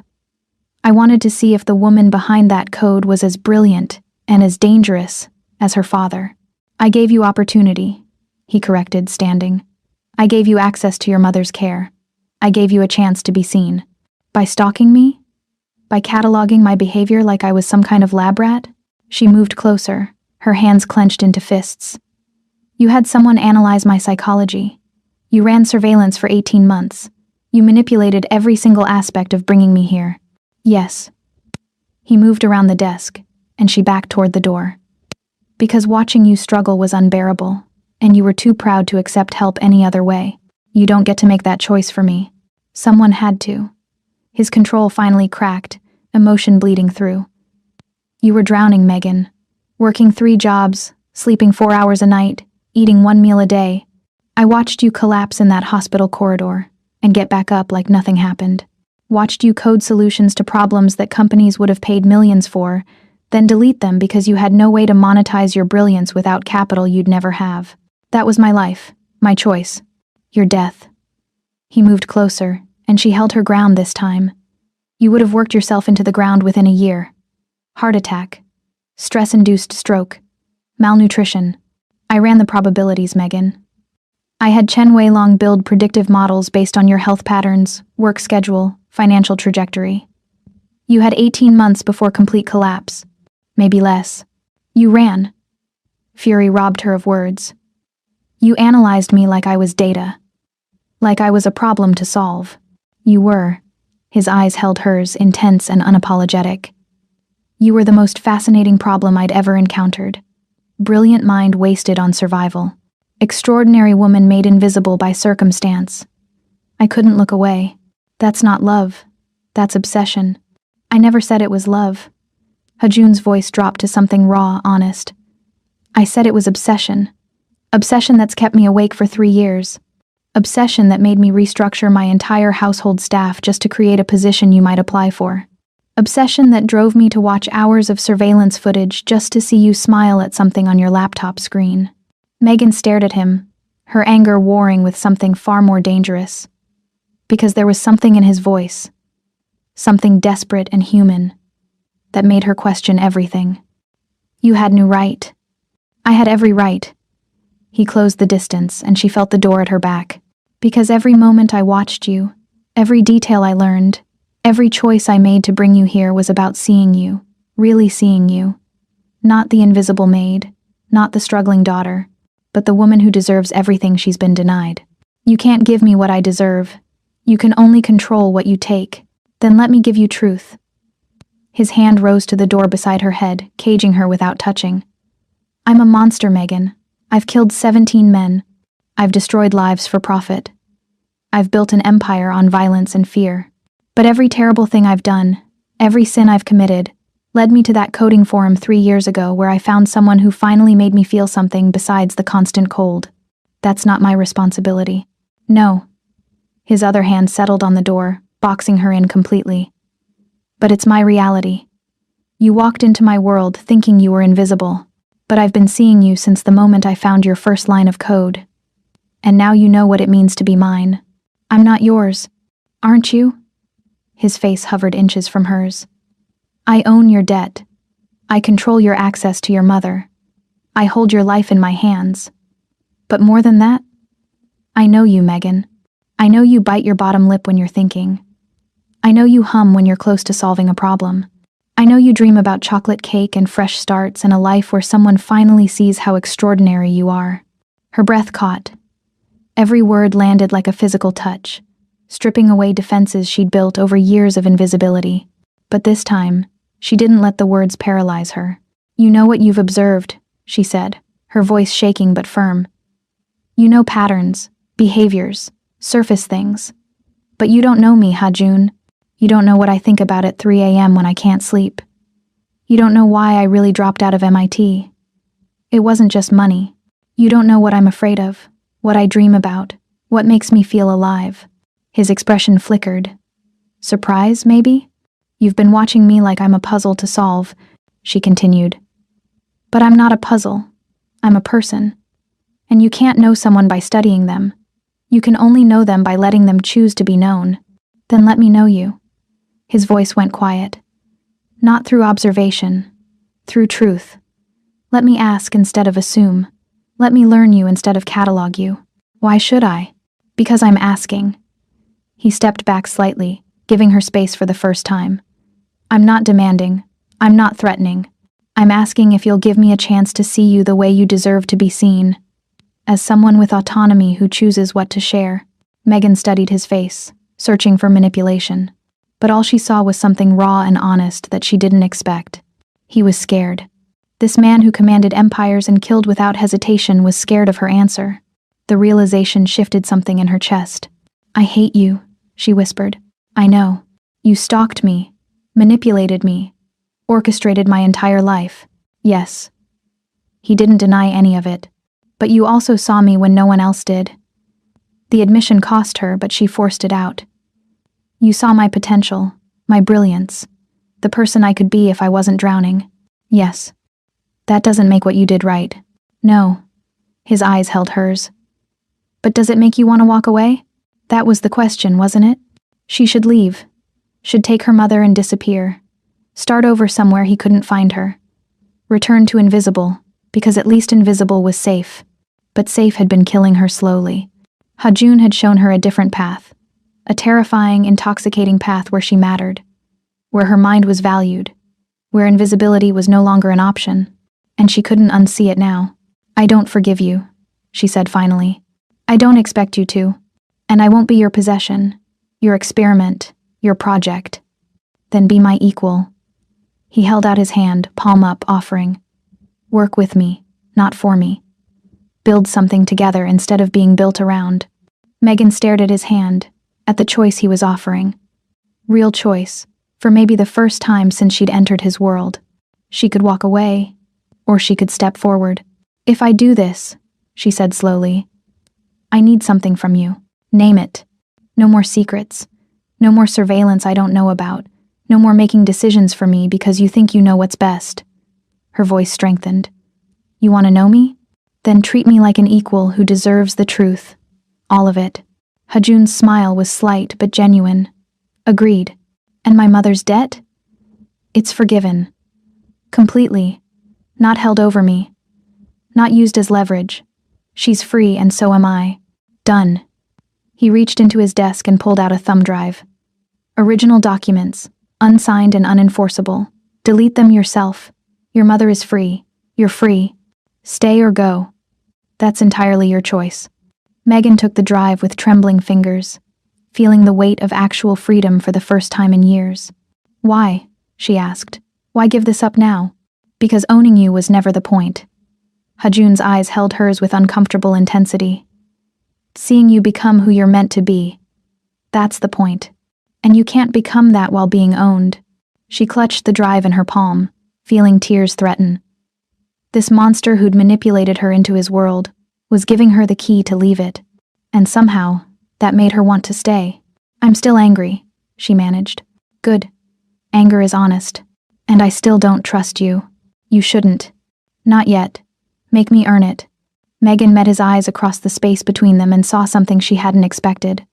I wanted to see if the woman behind that code was as brilliant and as dangerous as her father. I gave you opportunity," he corrected, standing. "I gave you access to your mother's care. I gave you a chance to be seen. By stalking me? By cataloging my behavior like I was some kind of lab rat?" She moved closer, her hands clenched into fists. "You had someone analyze my psychology. You ran surveillance for 18 months. You manipulated every single aspect of bringing me here." "Yes." He moved around the desk, and she backed toward the door. "Because watching you struggle was unbearable, and you were too proud to accept help any other way. You don't get to make that choice for me. Someone had to." His control finally cracked, emotion bleeding through. "You were drowning, Megan. Working 3 jobs, sleeping 4 hours a night, eating 1 meal a day. I watched you collapse in that hospital corridor and get back up like nothing happened. Watched you code solutions to problems that companies would have paid millions for, then delete them because you had no way to monetize your brilliance without capital you'd never have. That was my life, my choice. Your death." He moved closer, and she held her ground this time. "You would have worked yourself into the ground within a year. Heart attack. Stress-induced stroke. Malnutrition. I ran the probabilities, Megan. I had Chen Wei Long build predictive models based on your health patterns, work schedule, financial trajectory. You had 18 months before complete collapse. Maybe less. You ran." Fury robbed her of words. "You analyzed me like I was data. Like I was a problem to solve. You were." His eyes held hers, intense and unapologetic. "You were the most fascinating problem I'd ever encountered. Brilliant mind wasted on survival. Extraordinary woman made invisible by circumstance. I couldn't look away. That's not love. That's obsession. I never said it was love." Hajun's voice dropped to something raw, honest. "I said it was obsession. Obsession that's kept me awake for 3 years. Obsession that made me restructure my entire household staff just to create a position you might apply for. Obsession that drove me to watch hours of surveillance footage just to see you smile at something on your laptop screen." Megan stared at him, her anger warring with something far more dangerous. Because there was something in his voice, something desperate and human, that made her question everything. "You had no right." "I had every right." He closed the distance, and she felt the door at her back. Because every moment I watched you, every detail I learned, every choice I made to bring you here was about seeing you, really seeing you. Not the invisible maid, not the struggling daughter, but the woman who deserves everything she's been denied. You can't give me what I deserve. You can only control what you take. Then let me give you truth. His hand rose to the door beside her head, caging her without touching. I'm a monster, Megan. I've killed 17 men. I've destroyed lives for profit. I've built an empire on violence and fear. But every terrible thing I've done, every sin I've committed, led me to that coding forum 3 years ago where I found someone who finally made me feel something besides the constant cold. That's not my responsibility. No. His other hand settled on the door, boxing her in completely. But it's my reality. You walked into my world thinking you were invisible, but I've been seeing you since the moment I found your first line of code. And now you know what it means to be mine. I'm not yours, aren't you? His face hovered inches from hers. I own your debt. I control your access to your mother. I hold your life in my hands. But more than that, I know you, Megan. I know you bite your bottom lip when you're thinking. I know you hum when you're close to solving a problem. I know you dream about chocolate cake and fresh starts and a life where someone finally sees how extraordinary you are. Her breath caught. Every word landed like a physical touch, stripping away defenses she'd built over years of invisibility. But this time, she didn't let the words paralyze her. You know what you've observed, she said, her voice shaking but firm. You know patterns, behaviors, surface things. But you don't know me, Ha-Jun. You don't know what I think about at 3 a.m. when I can't sleep. You don't know why I really dropped out of MIT. It wasn't just money. You don't know what I'm afraid of, what I dream about, what makes me feel alive. His expression flickered. Surprise, maybe? You've been watching me like I'm a puzzle to solve, she continued. But I'm not a puzzle. I'm a person. And you can't know someone by studying them. You can only know them by letting them choose to be known. Then let me know you. His voice went quiet. Not through observation, through truth. Let me ask instead of assume. Let me learn you instead of catalog you. Why should I? Because I'm asking. He stepped back slightly, giving her space for the first time. I'm not demanding. I'm not threatening. I'm asking if you'll give me a chance to see you the way you deserve to be seen. As someone with autonomy who chooses what to share. Megan studied his face, searching for manipulation. But all she saw was something raw and honest that she didn't expect. He was scared. This man who commanded empires and killed without hesitation was scared of her answer. The realization shifted something in her chest. I hate you, she whispered. I know. You stalked me, manipulated me, orchestrated my entire life. Yes. He didn't deny any of it. But you also saw me when no one else did. The admission cost her, but she forced it out. You saw my potential, my brilliance, the person I could be if I wasn't drowning. Yes. That doesn't make what you did right. No. His eyes held hers. But does it make you want to walk away? That was the question, wasn't it? She should leave. Should take her mother and disappear. Start over somewhere he couldn't find her. Return to invisible, because at least invisible was safe. But safe had been killing her slowly. Ha-Jun had shown her a different path. A terrifying, intoxicating path where she mattered. Where her mind was valued. Where invisibility was no longer an option. And she couldn't unsee it now. I don't forgive you, she said finally. I don't expect you to. And I won't be your possession, your experiment, your project. Then be my equal. He held out his hand, palm up, offering. Work with me, not for me. Build something together instead of being built around. Megan stared at his hand, at the choice he was offering. Real choice, for maybe the first time since she'd entered his world. She could walk away, or she could step forward. If I do this, she said slowly, I need something from you. Name it. No more secrets. No more surveillance I don't know about. No more making decisions for me because you think you know what's best. Her voice strengthened. You want to know me? Then treat me like an equal who deserves the truth. All of it. Ha-Jun's smile was slight but genuine. Agreed. And my mother's debt? It's forgiven. Completely. Not held over me. Not used as leverage. She's free and so am I. Done. He reached into his desk and pulled out a thumb drive. Original documents, unsigned and unenforceable. Delete them yourself. Your mother is free. You're free. Stay or go. That's entirely your choice. Megan took the drive with trembling fingers, feeling the weight of actual freedom for the first time in years. Why? She asked. Why give this up now? Because owning you was never the point. Hajun's eyes held hers with uncomfortable intensity. Seeing you become who you're meant to be. That's the point. And you can't become that while being owned. She clutched the drive in her palm, feeling tears threaten. This monster who'd manipulated her into his world was giving her the key to leave it. And somehow, that made her want to stay. I'm still angry, she managed. Good. Anger is honest. And I still don't trust you. You shouldn't. Not yet. Make me earn it. Megan met his eyes across the space between them and saw something she hadn't expected.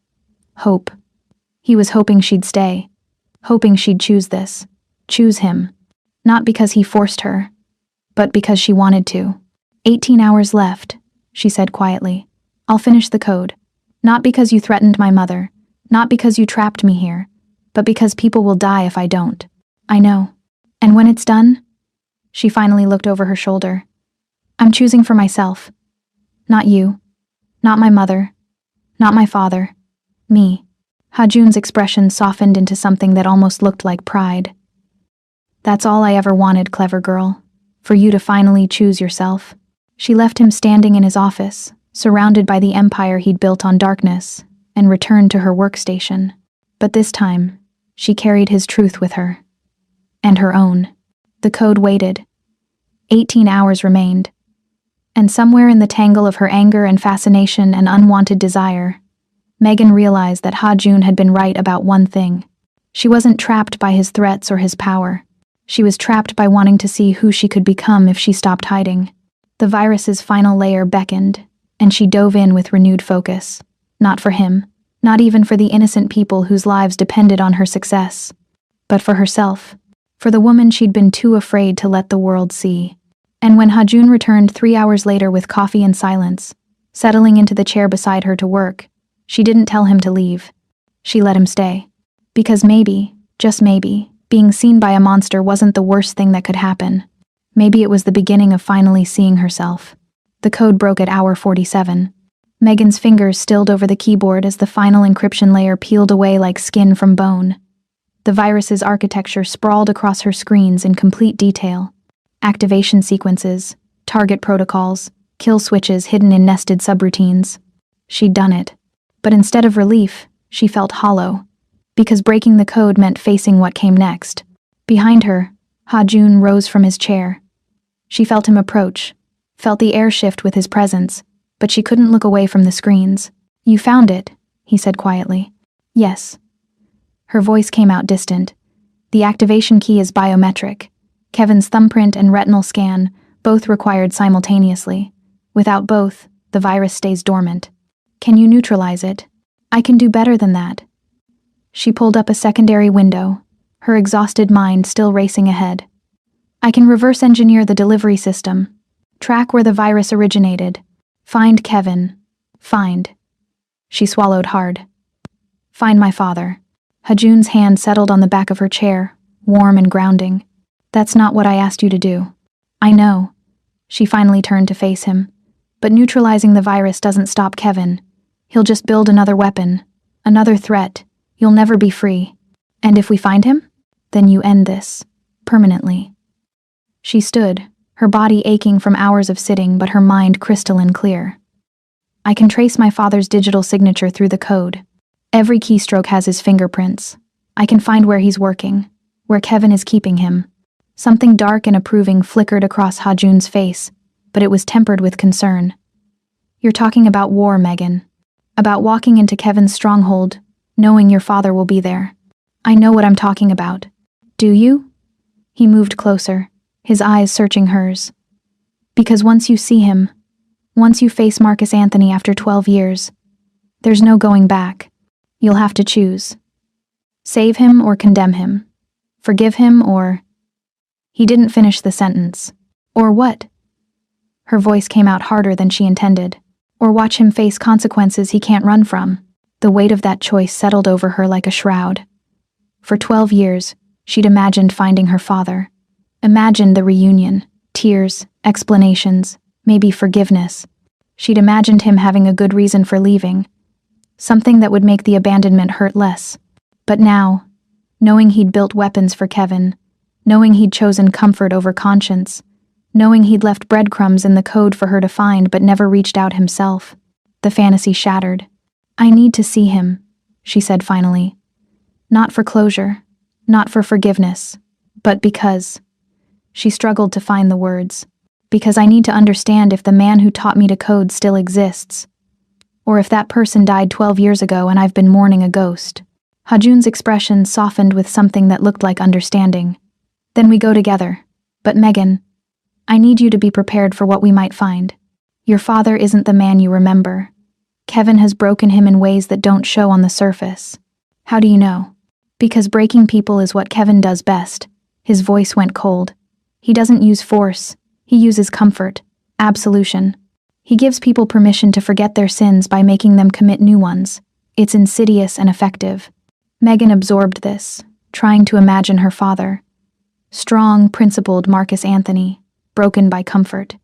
Hope. He was hoping she'd stay. Hoping she'd choose this. Choose him. Not because he forced her, but because she wanted to. 18 hours left, she said quietly. I'll finish the code. Not because you threatened my mother. Not because you trapped me here. But because people will die if I don't. I know. And when it's done? She finally looked over her shoulder. I'm choosing for myself. Not you. Not my mother. Not my father. Me. Hajun's expression softened into something that almost looked like pride. That's all I ever wanted, clever girl. For you to finally choose yourself. She left him standing in his office, surrounded by the empire he'd built on darkness, and returned to her workstation. But this time, she carried his truth with her. And her own. The code waited. 18 hours remained. And somewhere in the tangle of her anger and fascination and unwanted desire, Megan realized that Hajun had been right about one thing. She wasn't trapped by his threats or his power. She was trapped by wanting to see who she could become if she stopped hiding. The virus's final layer beckoned, and she dove in with renewed focus. Not for him, not even for the innocent people whose lives depended on her success, but for herself, for the woman she'd been too afraid to let the world see. And when Hajun returned 3 hours later with coffee and silence, settling into the chair beside her to work, she didn't tell him to leave. She let him stay. Because maybe, just maybe, being seen by a monster wasn't the worst thing that could happen. Maybe it was the beginning of finally seeing herself. The code broke at hour 47. Megan's fingers stilled over the keyboard as the final encryption layer peeled away like skin from bone. The virus's architecture sprawled across her screens in complete detail. Activation sequences, target protocols, kill switches hidden in nested subroutines. She'd done it. But instead of relief, she felt hollow. Because breaking the code meant facing what came next. Behind her, Hajun rose from his chair. She felt him approach, felt the air shift with his presence, but she couldn't look away from the screens. You found it, he said quietly. Yes. Her voice came out distant. The activation key is biometric. Kevin's thumbprint and retinal scan, both required simultaneously. Without both, the virus stays dormant. Can you neutralize it? I can do better than that. She pulled up a secondary window, her exhausted mind still racing ahead. I can reverse engineer the delivery system, track where the virus originated, find Kevin, find. She swallowed hard. Find my father. Hajun's hand settled on the back of her chair, warm and grounding. That's not what I asked you to do. I know. She finally turned to face him. But neutralizing the virus doesn't stop Kevin. He'll just build another weapon, another threat. You'll never be free. And if we find him, then you end this, permanently. She stood, her body aching from hours of sitting, but her mind crystalline clear. I can trace my father's digital signature through the code. Every keystroke has his fingerprints. I can find where he's working, where Kevin is keeping him. Something dark and approving flickered across Hajun's face, but it was tempered with concern. You're talking about war, Megan. About walking into Kevin's stronghold, knowing your father will be there. I know what I'm talking about. Do you? He moved closer, his eyes searching hers. Because once you see him, once you face Marcus Anthony after 12 years, there's no going back. You'll have to choose. Save him or condemn him. Forgive him or... He didn't finish the sentence. Or what? Her voice came out harder than she intended. Or watch him face consequences he can't run from. The weight of that choice settled over her like a shroud. For 12 years, she'd imagined finding her father. Imagined the reunion, tears, explanations, maybe forgiveness. She'd imagined him having a good reason for leaving, something that would make the abandonment hurt less. But now, knowing he'd built weapons for Kevin, knowing he'd chosen comfort over conscience, knowing he'd left breadcrumbs in the code for her to find but never reached out himself, the fantasy shattered. "I need to see him," she said finally. Not for closure, not for forgiveness, but because. She struggled to find the words. Because I need to understand if the man who taught me to code still exists. Or if that person died 12 years ago and I've been mourning a ghost. Hajun's expression softened with something that looked like understanding. "Then we go together. But Megan, I need you to be prepared for what we might find. Your father isn't the man you remember. Kevin has broken him in ways that don't show on the surface." "How do you know?" "Because breaking people is what Kevin does best." His voice went cold. "He doesn't use force. He uses comfort, absolution. He gives people permission to forget their sins by making them commit new ones. It's insidious and effective." Megan absorbed this, trying to imagine her father. Strong, principled Marcus Anthony, broken by comfort.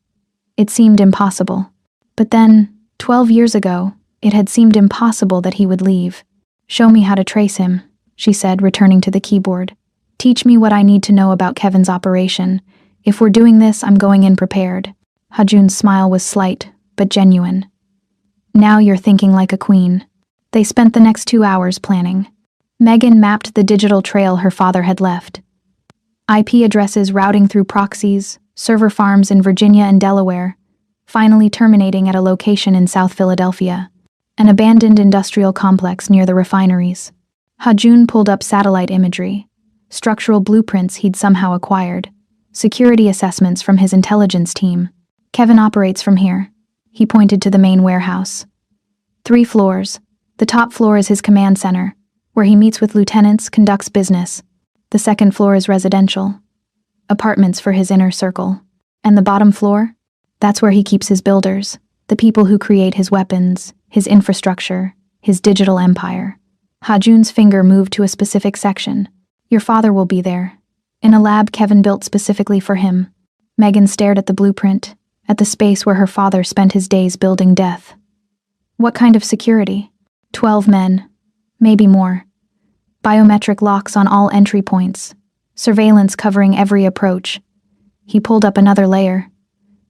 It seemed impossible. But then, 12 years ago, it had seemed impossible that he would leave. "Show me how to trace him," she said, returning to the keyboard. "Teach me what I need to know about Kevin's operation. If we're doing this, I'm going in prepared." Hajun's smile was slight, but genuine. "Now you're thinking like a queen." They spent the next 2 hours planning. Megan mapped the digital trail her father had left. IP addresses routing through proxies, server farms in Virginia and Delaware, finally terminating at a location in South Philadelphia, an abandoned industrial complex near the refineries. Hajun pulled up satellite imagery, structural blueprints he'd somehow acquired, security assessments from his intelligence team. "Kevin operates from here." He pointed to the main warehouse. 3 floors. The top floor is his command center, where he meets with lieutenants, conducts business. The second floor is residential. Apartments for his inner circle. And the bottom floor? That's where he keeps his builders, the people who create his weapons, his infrastructure, his digital empire. Hajun's finger moved to a specific section. "Your father will be there, in a lab Kevin built specifically for him." Megan stared at the blueprint, at the space where her father spent his days building death. "What kind of security?" 12 men, maybe more. Biometric locks on all entry points, surveillance covering every approach. He pulled up another layer.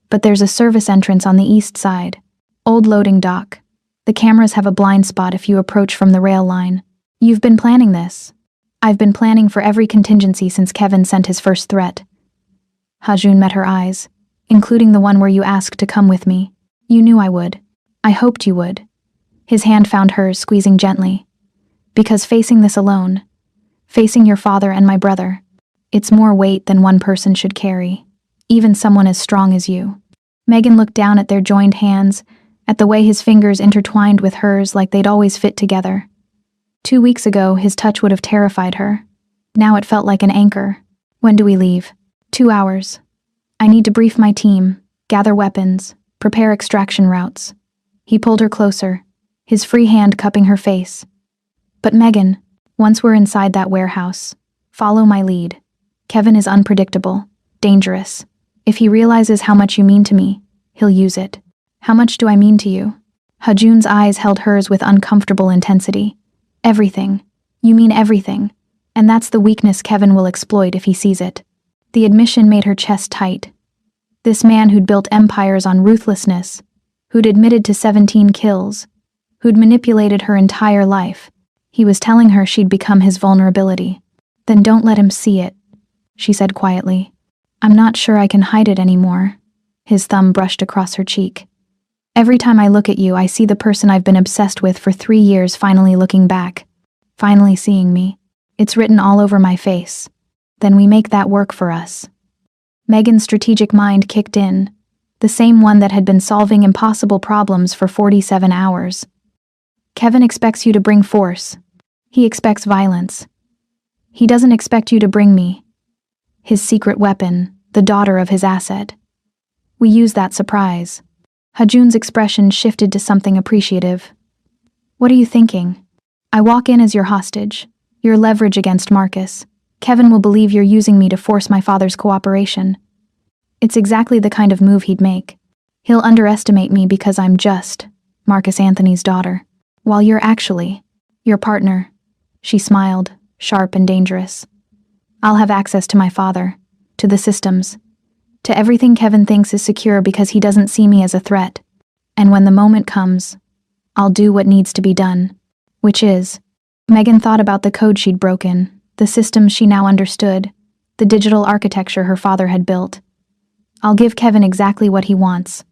"But there's a service entrance on the east side. Old loading dock. The cameras have a blind spot if you approach from the rail line." "You've been planning this." "I've been planning for every contingency since Kevin sent his first threat." Hajun met her eyes, including the one where you asked to come with me. "You knew I would. I hoped you would." His hand found hers, squeezing gently. "Because facing this alone, facing your father and my brother, it's more weight than one person should carry, even someone as strong as you." Megan looked down at their joined hands, at the way his fingers intertwined with hers like they'd always fit together. 2 weeks ago, his touch would have terrified her. Now it felt like an anchor. "When do we leave?" 2 hours. "I need to brief my team, gather weapons, prepare extraction routes." He pulled her closer, his free hand cupping her face. "But Megan, once we're inside that warehouse, follow my lead. Kevin is unpredictable, dangerous. If he realizes how much you mean to me, he'll use it." "How much do I mean to you?" Hajun's eyes held hers with uncomfortable intensity. "Everything. You mean everything. And that's the weakness Kevin will exploit if he sees it." The admission made her chest tight. This man who'd built empires on ruthlessness, who'd admitted to 17 kills, who'd manipulated her entire life. He was telling her she'd become his vulnerability. "Then don't let him see it," she said quietly. "I'm not sure I can hide it anymore." His thumb brushed across her cheek. "Every time I look at you, I see the person I've been obsessed with for 3 years finally looking back, finally seeing me. It's written all over my face. Then we make that work for us." Megan's strategic mind kicked in, the same one that had been solving impossible problems for 47 hours. "Kevin expects you to bring force. He expects violence. He doesn't expect you to bring me his secret weapon, the daughter of his asset. We use that surprise." Hajun's expression shifted to something appreciative. What are you thinking? I walk in as your hostage, your leverage against Marcus. Kevin will believe you're using me to force my father's cooperation. It's exactly the kind of move he'd make. He'll underestimate me because I'm just Marcus Anthony's daughter, while you're actually your partner. She smiled, sharp and dangerous. I'll have access to my father, to the systems, to everything Kevin thinks is secure because he doesn't see me as a threat. And when the moment comes, I'll do what needs to be done, which is, Megan thought about the code she'd broken, the systems she now understood, the digital architecture her father had built. I'll give Kevin exactly what he wants,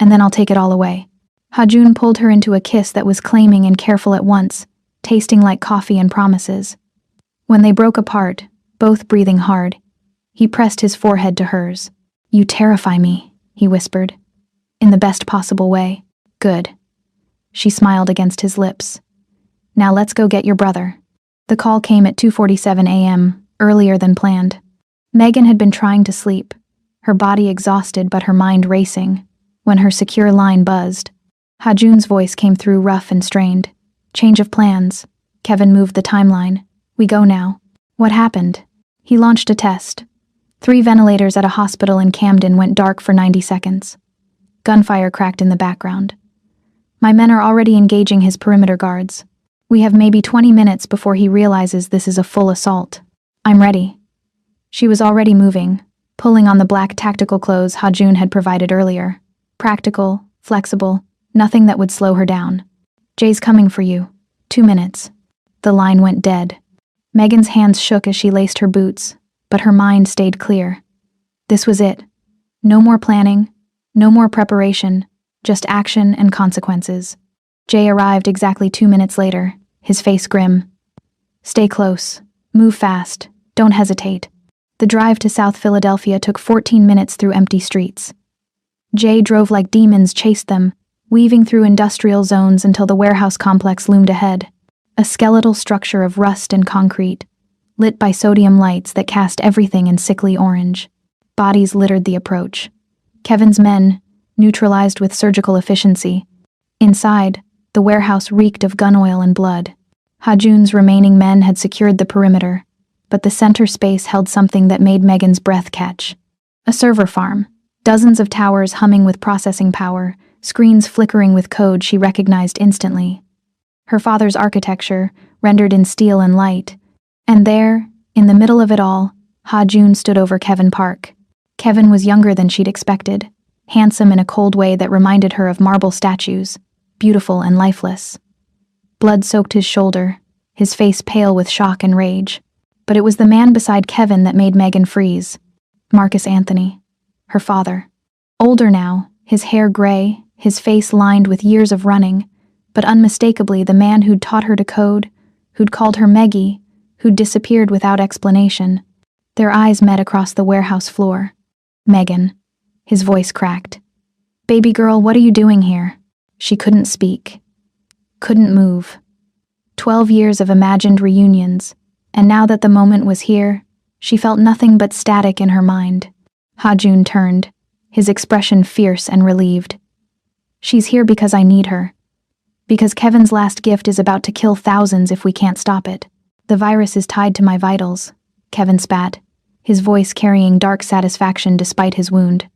and then I'll take it all away. Hajun pulled her into a kiss that was claiming and careful at once, tasting like coffee and promises. When they broke apart, both breathing hard, he pressed his forehead to hers. You terrify me, he whispered. In the best possible way. Good. She smiled against his lips. Now let's go get your brother. The call came at 2:47 a.m., earlier than planned. Megan had been trying to sleep, her body exhausted but her mind racing, when her secure line buzzed. Hajun's voice came through rough and strained. Change of plans. Kevin moved the timeline. We go now. What happened? He launched a test. 3 ventilators at a hospital in Camden went dark for 90 seconds. Gunfire cracked in the background. My men are already engaging his perimeter guards. We have maybe 20 minutes before he realizes this is a full assault. I'm ready. She was already moving, pulling on the black tactical clothes Hajun had provided earlier. Practical, flexible, nothing that would slow her down. Jay's coming for you. 2 minutes. The line went dead. Megan's hands shook as she laced her boots, but her mind stayed clear. This was it. No more planning, no more preparation, just action and consequences. Jay arrived exactly 2 minutes later, his face grim. Stay close. Move fast. Don't hesitate. The drive to South Philadelphia took 14 minutes through empty streets. Jay drove like demons chased them, weaving through industrial zones until the warehouse complex loomed ahead, a skeletal structure of rust and concrete, lit by sodium lights that cast everything in sickly orange. Bodies littered the approach. Kevin's men, neutralized with surgical efficiency. Inside, the warehouse reeked of gun oil and blood. Hajun's remaining men had secured the perimeter, but the center space held something that made Megan's breath catch. A server farm, dozens of towers humming with processing power, screens flickering with code she recognized instantly. Her father's architecture, rendered in steel and light. And there, in the middle of it all, Hajun stood over Kevin Park. Kevin was younger than she'd expected, handsome in a cold way that reminded her of marble statues, beautiful and lifeless. Blood soaked his shoulder, his face pale with shock and rage. But it was the man beside Kevin that made Megan freeze. Marcus Anthony, her father. Older now, his hair gray, his face lined with years of running, but unmistakably the man who'd taught her to code, who'd called her Meggie, who'd disappeared without explanation. Their eyes met across the warehouse floor. Megan. His voice cracked. Baby girl, what are you doing here? She couldn't speak. Couldn't move. 12 years of imagined reunions, and now that the moment was here, she felt nothing but static in her mind. Hajun turned, his expression fierce and relieved. She's here because I need her. Because Kevin's last gift is about to kill thousands if we can't stop it. The virus is tied to my vitals, Kevin spat, his voice carrying dark satisfaction despite his wound.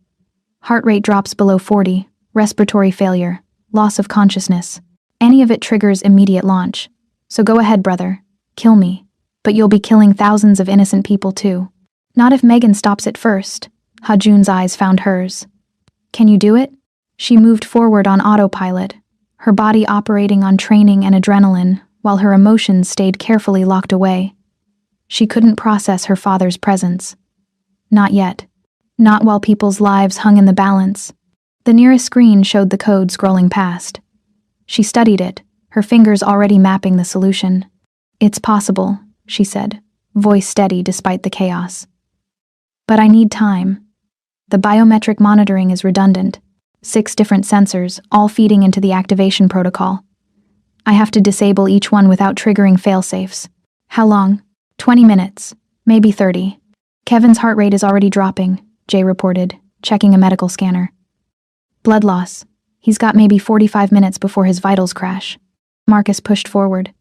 Heart rate drops below 40, respiratory failure, loss of consciousness. Any of it triggers immediate launch. So go ahead, brother. Kill me. But you'll be killing thousands of innocent people too. Not if Megan stops it first. Hajun's eyes found hers. Can you do it? She moved forward on autopilot, her body operating on training and adrenaline, while her emotions stayed carefully locked away. She couldn't process her father's presence. Not yet. Not while people's lives hung in the balance. The nearest screen showed the code scrolling past. She studied it, her fingers already mapping the solution. It's possible, she said, voice steady despite the chaos. But I need time. The biometric monitoring is redundant. 6 different sensors, all feeding into the activation protocol. I have to disable each one without triggering failsafes. How long? 20 minutes. Maybe 30. Kevin's heart rate is already dropping, Jay reported, checking a medical scanner. Blood loss. He's got maybe 45 minutes before his vitals crash. Marcus pushed forward.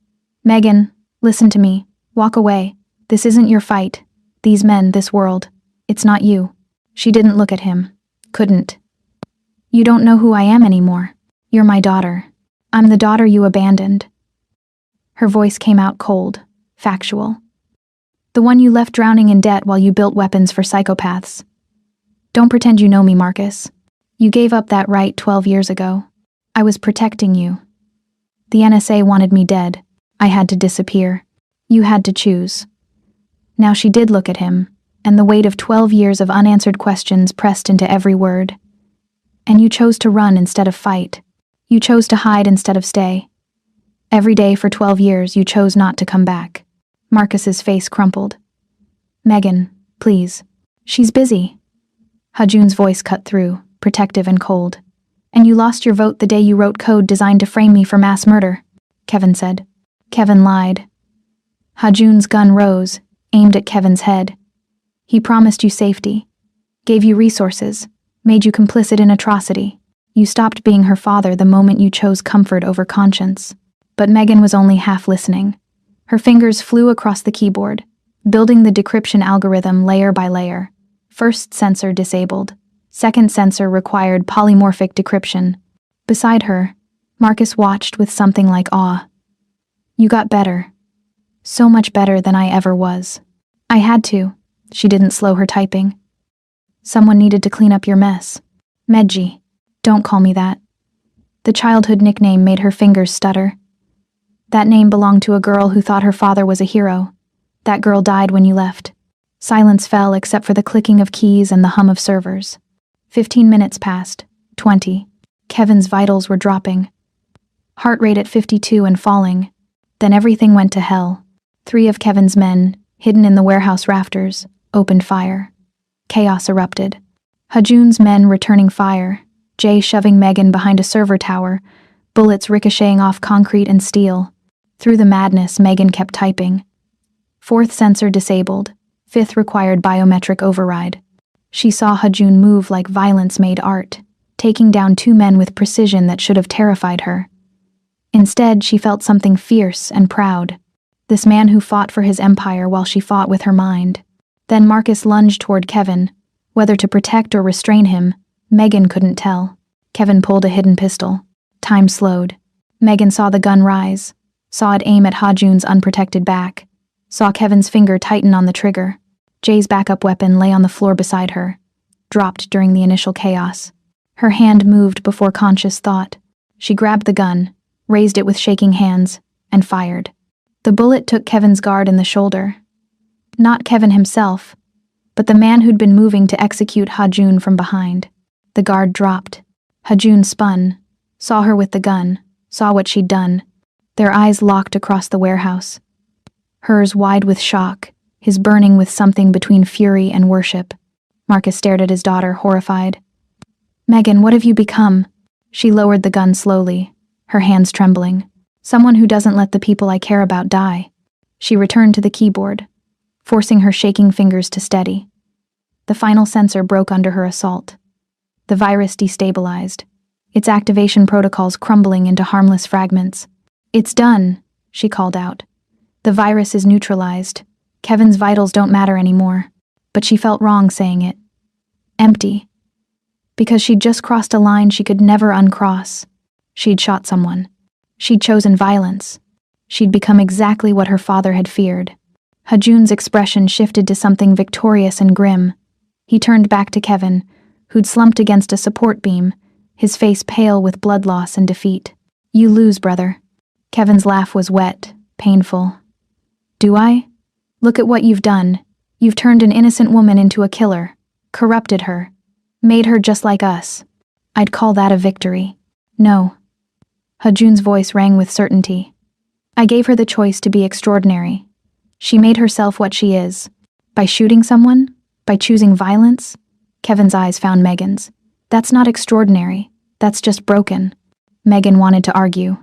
Megan, listen to me. Walk away. This isn't your fight. These men, this world. It's not you. She didn't look at him. Couldn't. You don't know who I am anymore. You're my daughter. I'm the daughter you abandoned. Her voice came out cold, factual. The one you left drowning in debt while you built weapons for psychopaths. Don't pretend you know me, Marcus. You gave up that right 12 years ago. I was protecting you. The NSA wanted me dead. I had to disappear. You had to choose. Now she did look at him, and the weight of 12 years of unanswered questions pressed into every word. And you chose to run instead of fight. You chose to hide instead of stay. Every day for 12 years you chose not to come back. Marcus's face crumpled. Megan, please. She's busy. Hajun's voice cut through, protective and cold. And you lost your vote the day you wrote code designed to frame me for mass murder, Kevin said. Kevin lied. Hajun's gun rose, aimed at Kevin's head. He promised you safety, gave you resources, made you complicit in atrocity. You stopped being her father the moment you chose comfort over conscience. But Megan was only half listening. Her fingers flew across the keyboard, building the decryption algorithm layer by layer. First sensor disabled. Second sensor required polymorphic decryption. Beside her, Marcus watched with something like awe. You got better. So much better than I ever was. I had to. She didn't slow her typing. Someone needed to clean up your mess. Medji. Don't call me that. The childhood nickname made her fingers stutter. That name belonged to a girl who thought her father was a hero. That girl died when you left. Silence fell except for the clicking of keys and the hum of servers. 15 minutes passed. 20. Kevin's vitals were dropping. Heart rate at 52 and falling. Then everything went to hell. 3 of Kevin's men, hidden in the warehouse rafters, opened fire. Chaos erupted. Hajun's men returning fire. Jay shoving Megan behind a server tower, bullets ricocheting off concrete and steel. Through the madness, Megan kept typing. 4th sensor disabled. 5th required biometric override. She saw Hajun move like violence made art, taking down 2 men with precision that should have terrified her. Instead, she felt something fierce and proud. This man who fought for his empire while she fought with her mind. Then Marcus lunged toward Kevin. Whether to protect or restrain him, Megan couldn't tell. Kevin pulled a hidden pistol. Time slowed. Megan saw the gun rise, saw it aim at Hajun's unprotected back, saw Kevin's finger tighten on the trigger. Jay's backup weapon lay on the floor beside her, dropped during the initial chaos. Her hand moved before conscious thought. She grabbed the gun, raised it with shaking hands, and fired. The bullet took Kevin's guard in the shoulder. Not Kevin himself, but the man who'd been moving to execute Hajun from behind. The guard dropped. Hajun spun, saw her with the gun, saw what she'd done. Their eyes locked across the warehouse. Hers wide with shock, his burning with something between fury and worship. Marcus stared at his daughter, horrified. Megan, what have you become? She lowered the gun slowly, her hands trembling. Someone who doesn't let the people I care about die. She returned to the keyboard, forcing her shaking fingers to steady. The final sensor broke under her assault. The virus destabilized, its activation protocols crumbling into harmless fragments. It's done, she called out. The virus is neutralized. Kevin's vitals don't matter anymore. But she felt wrong saying it. Empty. Because she'd just crossed a line she could never uncross. She'd shot someone. She'd chosen violence. She'd become exactly what her father had feared. Hajun's expression shifted to something victorious and grim. He turned back to Kevin, who'd slumped against a support beam, his face pale with blood loss and defeat. You lose, brother. Kevin's laugh was wet, painful. Do I? Look at what you've done. You've turned an innocent woman into a killer, corrupted her, made her just like us. I'd call that a victory. No. Hajun's voice rang with certainty. I gave her the choice to be extraordinary. She made herself what she is. By shooting someone? By choosing violence? Kevin's eyes found Megan's. That's not extraordinary. That's just broken. Megan wanted to argue,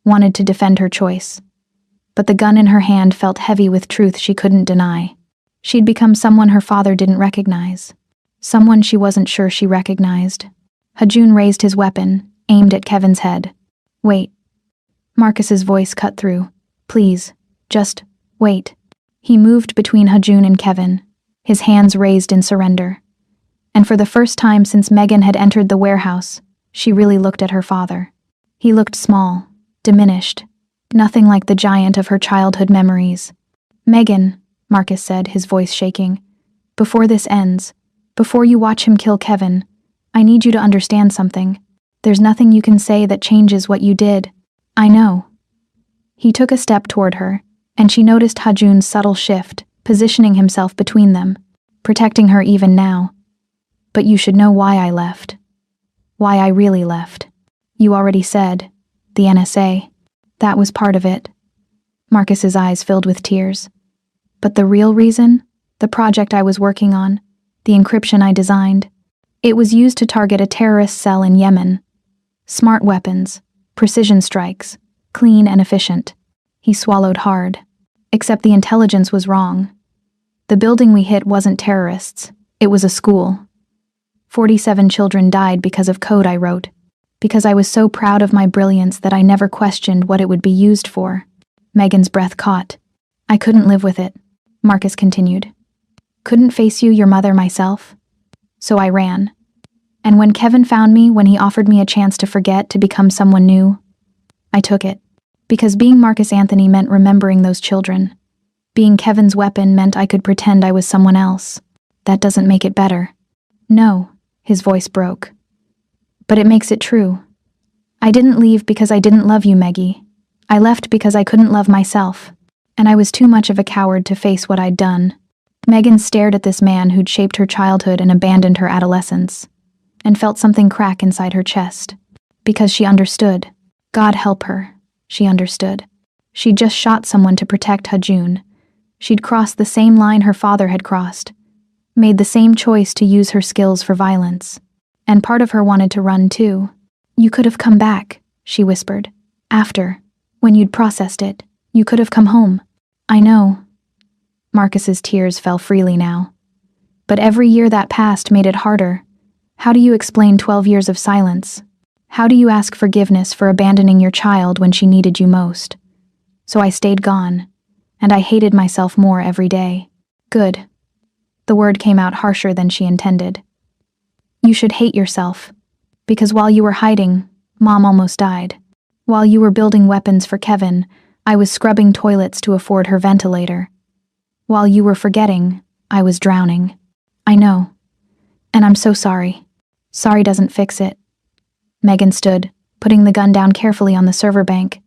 wanted to defend her choice. But the gun in her hand felt heavy with truth she couldn't deny. She'd become someone her father didn't recognize. Someone she wasn't sure she recognized. Hajun raised his weapon, aimed at Kevin's head. Wait. Marcus's voice cut through. Please, just wait. He moved between Hajun and Kevin, his hands raised in surrender. And for the first time since Megan had entered the warehouse, she really looked at her father. He looked small, diminished, nothing like the giant of her childhood memories. Megan, Marcus said, his voice shaking, before this ends, before you watch him kill Kevin, I need you to understand something. There's nothing you can say that changes what you did. I know. He took a step toward her, and she noticed Hajun's subtle shift, positioning himself between them, protecting her even now. But you should know why I left. Why I really left. You already said, the NSA. That was part of it. Marcus's eyes filled with tears. But the real reason? The project I was working on, the encryption I designed. It was used to target a terrorist cell in Yemen. Smart weapons, precision strikes, clean and efficient. He swallowed hard. Except the intelligence was wrong. The building we hit wasn't terrorists. It was a school. 47 children died because of code I wrote, because I was so proud of my brilliance that I never questioned what it would be used for. Megan's breath caught. I couldn't live with it, Marcus continued. Couldn't face you, your mother, myself. So I ran. And when Kevin found me, when he offered me a chance to forget, to become someone new, I took it. Because being Marcus Anthony meant remembering those children. Being Kevin's weapon meant I could pretend I was someone else. That doesn't make it better. No, his voice broke. But it makes it true. I didn't leave because I didn't love you, Maggie. I left because I couldn't love myself. And I was too much of a coward to face what I'd done. Megan stared at this man who'd shaped her childhood and abandoned her adolescence, and felt something crack inside her chest. Because she understood. God help her. She understood. She'd just shot someone to protect Hajun. She'd crossed the same line her father had crossed. Made the same choice to use her skills for violence. And part of her wanted to run too. You could have come back, she whispered. After. When you'd processed it. You could have come home. I know. Marcus's tears fell freely now. But every year that passed made it harder. How do you explain 12 years of silence? How do you ask forgiveness for abandoning your child when she needed you most? So I stayed gone, and I hated myself more every day. Good. The word came out harsher than she intended. You should hate yourself, because while you were hiding, Mom almost died. While you were building weapons for Kevin, I was scrubbing toilets to afford her ventilator. While you were forgetting, I was drowning. I know. And I'm so sorry. Sorry doesn't fix it. Megan stood, putting the gun down carefully on the server bank.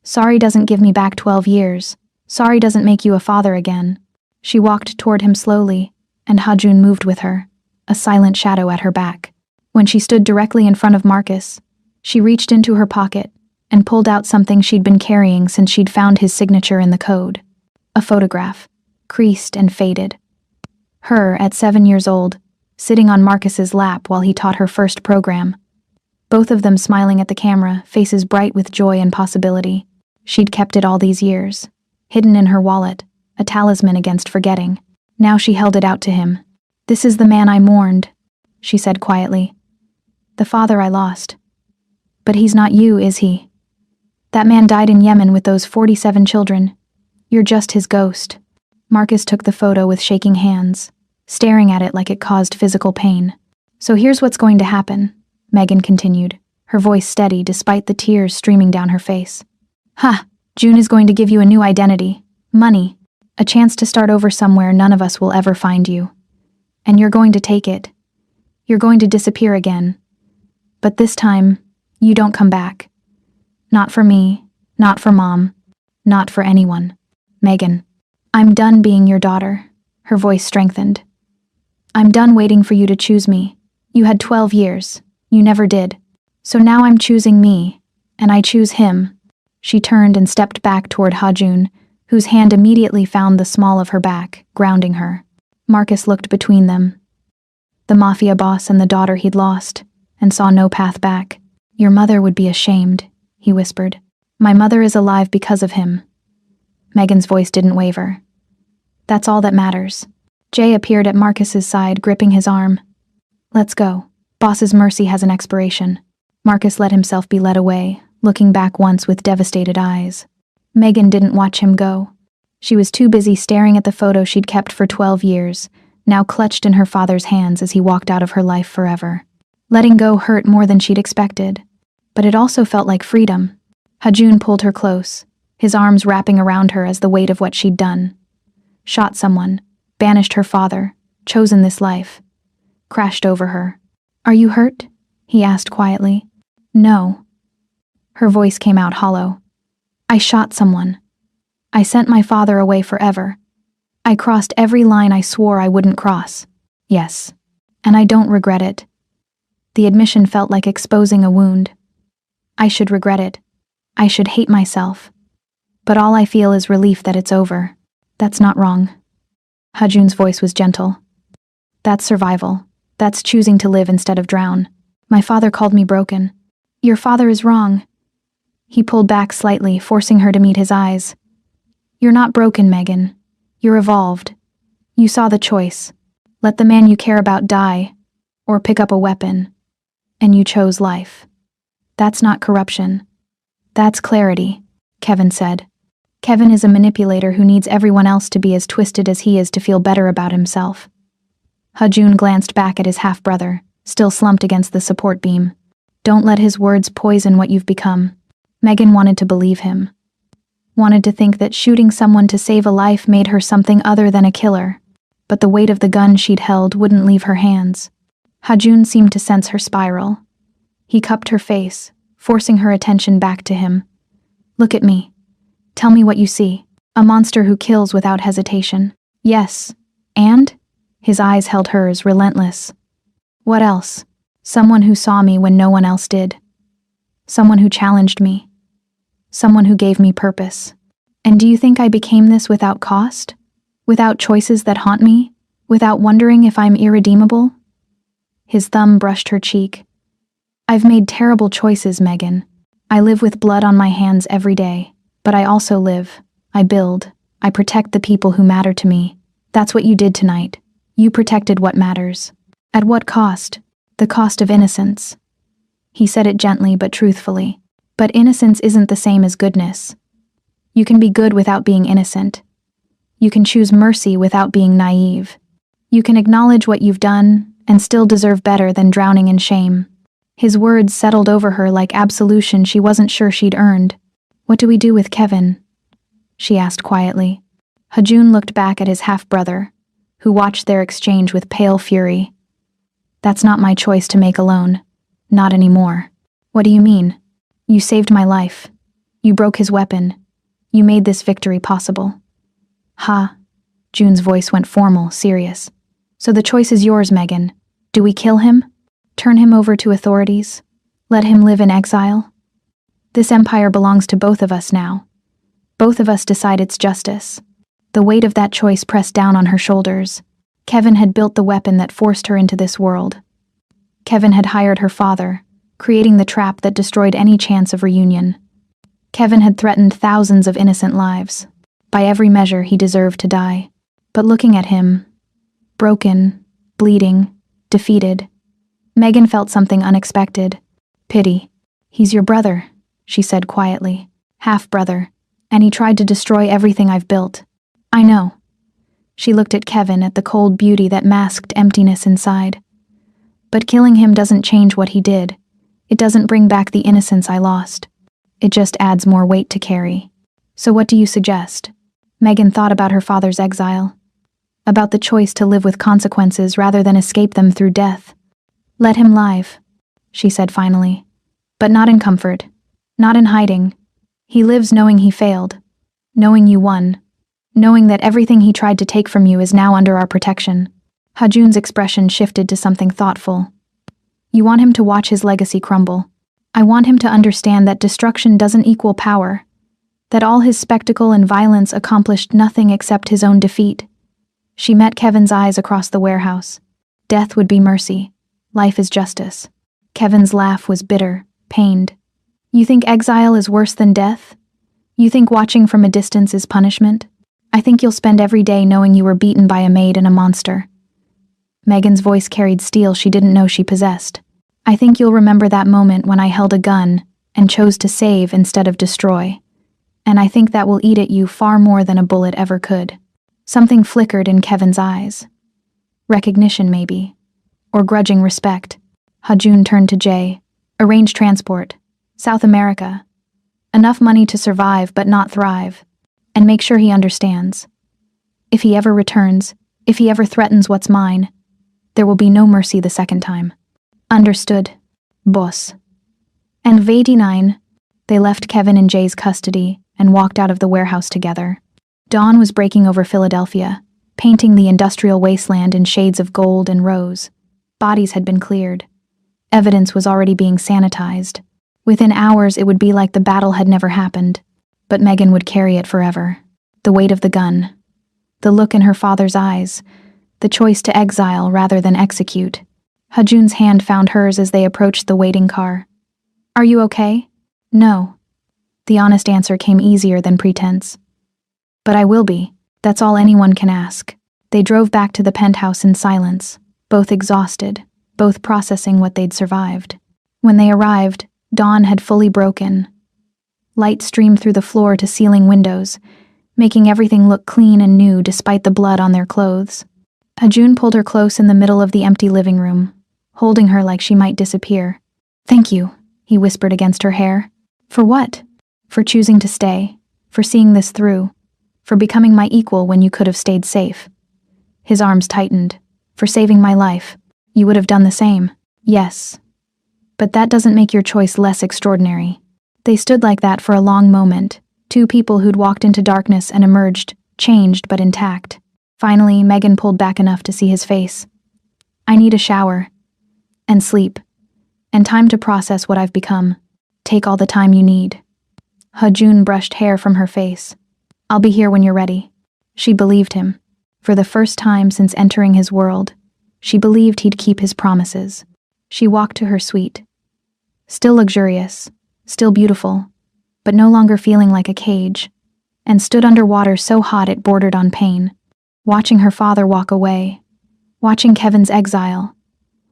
Sorry doesn't give me back 12 years. Sorry doesn't make you a father again. She walked toward him slowly, and Hajun moved with her, a silent shadow at her back. When she stood directly in front of Marcus, she reached into her pocket and pulled out something she'd been carrying since she'd found his signature in the code. A photograph, creased and faded. Her, at 7 years old, sitting on Marcus's lap while he taught her first program. Both of them smiling at the camera, faces bright with joy and possibility. She'd kept it all these years, hidden in her wallet, a talisman against forgetting. Now she held it out to him. This is the man I mourned, she said quietly. The father I lost. But he's not you, is he? That man died in Yemen with those 47 children. You're just his ghost. Marcus took the photo with shaking hands, staring at it like it caused physical pain. So here's what's going to happen, Megan continued, her voice steady despite the tears streaming down her face. June is going to give you a new identity, money, a chance to start over somewhere none of us will ever find you. And you're going to take it. You're going to disappear again. But this time, you don't come back. Not for me, not for Mom, not for anyone. Megan, I'm done being your daughter. Her voice strengthened. I'm done waiting for you to choose me. You had 12 years. You never did. So now I'm choosing me, and I choose him. She turned and stepped back toward Hajun, whose hand immediately found the small of her back, grounding her. Marcus looked between them. The Mafia boss and the daughter he'd lost, and saw no path back. Your mother would be ashamed, he whispered. My mother is alive because of him. Megan's voice didn't waver. That's all that matters. Jay appeared at Marcus's side, gripping his arm. Let's go. Boss's mercy has an expiration. Marcus let himself be led away, looking back once with devastated eyes. Megan didn't watch him go. She was too busy staring at the photo she'd kept for 12 years, now clutched in her father's hands as he walked out of her life forever. Letting go hurt more than she'd expected, but it also felt like freedom. Hajun pulled her close, his arms wrapping around her as the weight of what she'd done. Shot someone, banished her father, chosen this life. Crashed over her. "Are you hurt?" he asked quietly. "No." Her voice came out hollow. "I shot someone. I sent my father away forever. I crossed every line I swore I wouldn't cross. Yes. And I don't regret it." The admission felt like exposing a wound. I should regret it. I should hate myself. But all I feel is relief that it's over. That's not wrong. Hajun's voice was gentle. That's survival. That's choosing to live instead of drown. My father called me broken. Your father is wrong. He pulled back slightly, forcing her to meet his eyes. You're not broken, Megan. You're evolved. You saw the choice. Let the man you care about die, or pick up a weapon. And you chose life. That's not corruption. That's clarity, Kevin said. Kevin is a manipulator who needs everyone else to be as twisted as he is to feel better about himself. Hajun glanced back at his half-brother, still slumped against the support beam. Don't let his words poison what you've become. Megan wanted to believe him. Wanted to think that shooting someone to save a life made her something other than a killer. But the weight of the gun she'd held wouldn't leave her hands. Hajun seemed to sense her spiral. He cupped her face, forcing her attention back to him. Look at me. Tell me what you see. A monster who kills without hesitation. Yes. And? His eyes held hers, relentless. What else? Someone who saw me when no one else did. Someone who challenged me. Someone who gave me purpose. And do you think I became this without cost? Without choices that haunt me? Without wondering if I'm irredeemable? His thumb brushed her cheek. I've made terrible choices, Megan. I live with blood on my hands every day. But I also live. I build. I protect the people who matter to me. That's what you did tonight. You protected what matters. At what cost? The cost of innocence. He said it gently but truthfully. But innocence isn't the same as goodness. You can be good without being innocent. You can choose mercy without being naive. You can acknowledge what you've done and still deserve better than drowning in shame. His words settled over her like absolution she wasn't sure she'd earned. What do we do with Kevin? She asked quietly. Hajun looked back at his half-brother, who watched their exchange with pale fury. That's not my choice to make alone. Not anymore. What do you mean? You saved my life. You broke his weapon. You made this victory possible. Ha. June's voice went formal, serious. So the choice is yours, Megan. Do we kill him? Turn him over to authorities? Let him live in exile? This empire belongs to both of us now. Both of us decide its justice. The weight of that choice pressed down on her shoulders. Kevin had built the weapon that forced her into this world. Kevin had hired her father, creating the trap that destroyed any chance of reunion. Kevin had threatened thousands of innocent lives. By every measure, he deserved to die. But looking at him, broken, bleeding, defeated, Megan felt something unexpected. Pity. He's your brother, she said quietly. Half-brother. And he tried to destroy everything I've built. I know. She looked at Kevin, at the cold beauty that masked emptiness inside. But killing him doesn't change what he did. It doesn't bring back the innocence I lost. It just adds more weight to carry. So what do you suggest? Megan thought about her father's exile. About the choice to live with consequences rather than escape them through death. Let him live, she said finally. But not in comfort. Not in hiding. He lives knowing he failed. Knowing you won. Knowing that everything he tried to take from you is now under our protection. Hajun's expression shifted to something thoughtful. You want him to watch his legacy crumble. I want him to understand that destruction doesn't equal power. That all his spectacle and violence accomplished nothing except his own defeat. She met Kevin's eyes across the warehouse. Death would be mercy. Life is justice. Kevin's laugh was bitter, pained. You think exile is worse than death? You think watching from a distance is punishment? I think you'll spend every day knowing you were beaten by a maid and a monster. Megan's voice carried steel she didn't know she possessed. I think you'll remember that moment when I held a gun and chose to save instead of destroy. And I think that will eat at you far more than a bullet ever could. Something flickered in Kevin's eyes. Recognition, maybe. Or grudging respect. Hajun turned to Jay. Arrange transport. South America. Enough money to survive but not thrive. And make sure he understands. If he ever returns, if he ever threatens what's mine, there will be no mercy the second time. Understood, boss. And V89, they left Kevin in Jay's custody and walked out of the warehouse together. Dawn was breaking over Philadelphia, painting the industrial wasteland in shades of gold and rose. Bodies had been cleared. Evidence was already being sanitized. Within hours, it would be like the battle had never happened. But Megan would carry it forever. The weight of the gun. The look in her father's eyes. The choice to exile rather than execute. Hajun's hand found hers as they approached the waiting car. Are you okay? No. The honest answer came easier than pretense. But I will be. That's all anyone can ask. They drove back to the penthouse in silence, both exhausted, both processing what they'd survived. When they arrived, dawn had fully broken. Light streamed through the floor to ceiling windows, making everything look clean and new despite the blood on their clothes. Hajun pulled her close in the middle of the empty living room, holding her like she might disappear. Thank you, he whispered against her hair. For what? For choosing to stay, for seeing this through, for becoming my equal when you could have stayed safe. His arms tightened. For saving my life. You would have done the same. Yes. But that doesn't make your choice less extraordinary. They stood like that for a long moment, two people who'd walked into darkness and emerged, changed but intact. Finally, Megan pulled back enough to see his face. I need a shower. And sleep. And time to process what I've become. Take all the time you need. Hajun brushed hair from her face. I'll be here when you're ready. She believed him. For the first time since entering his world, she believed he'd keep his promises. She walked to her suite. Still luxurious, still beautiful, but no longer feeling like a cage, and stood under water so hot it bordered on pain, watching her father walk away, watching Kevin's exile,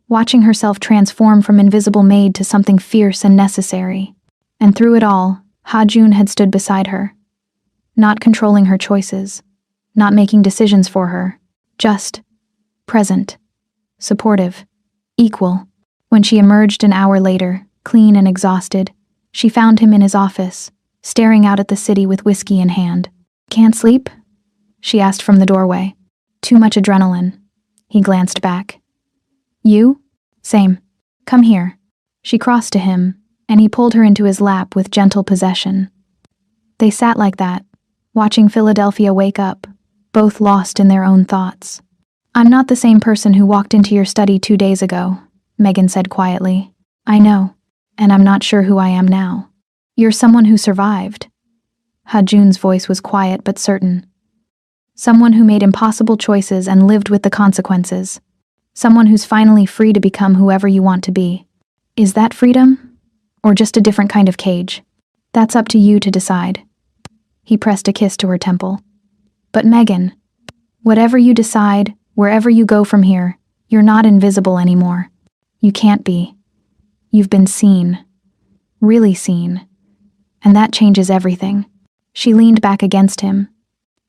watching herself transform from invisible maid to something fierce and necessary. And through it all, Hajun had stood beside her, not controlling her choices, not making decisions for her, just present, supportive, equal. When she emerged an hour later, clean and exhausted, she found him in his office, staring out at the city with whiskey in hand. Can't sleep? She asked from the doorway. Too much adrenaline. He glanced back. You? Same. Come here. She crossed to him, and he pulled her into his lap with gentle possession. They sat like that, watching Philadelphia wake up, both lost in their own thoughts. I'm not the same person who walked into your study 2 days ago, Megan said quietly. I know, and I'm not sure who I am now. You're someone who survived. Hajun's voice was quiet but certain. Someone who made impossible choices and lived with the consequences. Someone who's finally free to become whoever you want to be. Is that freedom? Or just a different kind of cage? That's up to you to decide. He pressed a kiss to her temple. But Megan, whatever you decide, wherever you go from here, you're not invisible anymore. You can't be. You've been seen. Really seen. And that changes everything. She leaned back against him,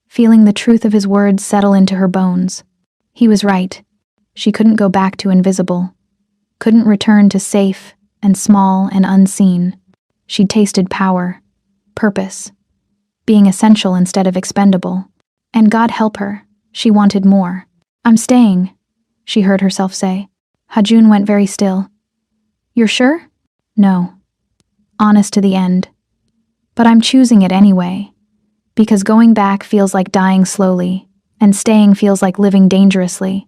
feeling the truth of his words settle into her bones. He was right. She couldn't go back to invisible. Couldn't return to safe and small and unseen. She'd tasted power, purpose, being essential instead of expendable. And God help her, she wanted more. I'm staying, she heard herself say. Hajun went very still. You're sure? No. Honest to the end. But I'm choosing it anyway. Because going back feels like dying slowly, and staying feels like living dangerously.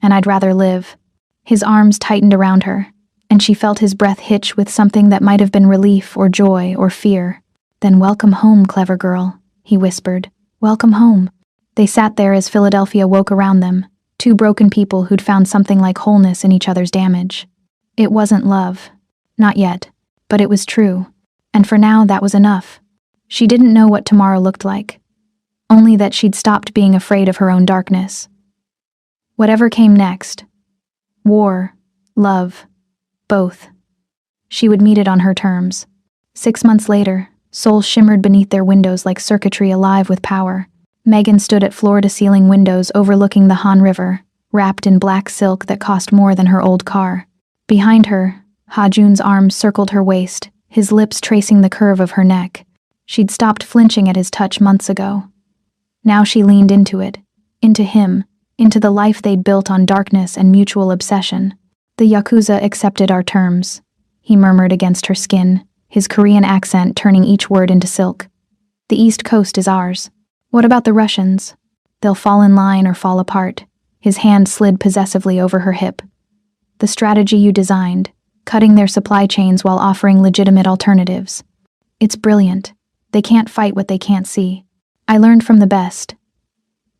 And I'd rather live. His arms tightened around her, and she felt his breath hitch with something that might have been relief or joy or fear. Then welcome home, clever girl, he whispered. Welcome home. They sat there as Philadelphia woke around them, two broken people who'd found something like wholeness in each other's damage. It wasn't love. Not yet. But it was true. And for now, that was enough. She didn't know what tomorrow looked like. Only that she'd stopped being afraid of her own darkness. Whatever came next. War. Love. Both. She would meet it on her terms. 6 months later, Seoul shimmered beneath their windows like circuitry alive with power. Megan stood at floor-to-ceiling windows overlooking the Han River, wrapped in black silk that cost more than her old car. Behind her, Ha-jun's arms circled her waist, his lips tracing the curve of her neck. She'd stopped flinching at his touch months ago. Now she leaned into it, into him, into the life they'd built on darkness and mutual obsession. "The Yakuza accepted our terms," he murmured against her skin, his Korean accent turning each word into silk. "The East Coast is ours. What about the Russians? They'll fall in line or fall apart." His hand slid possessively over her hip. "The strategy you designed, cutting their supply chains while offering legitimate alternatives. It's brilliant. They can't fight what they can't see. I learned from the best."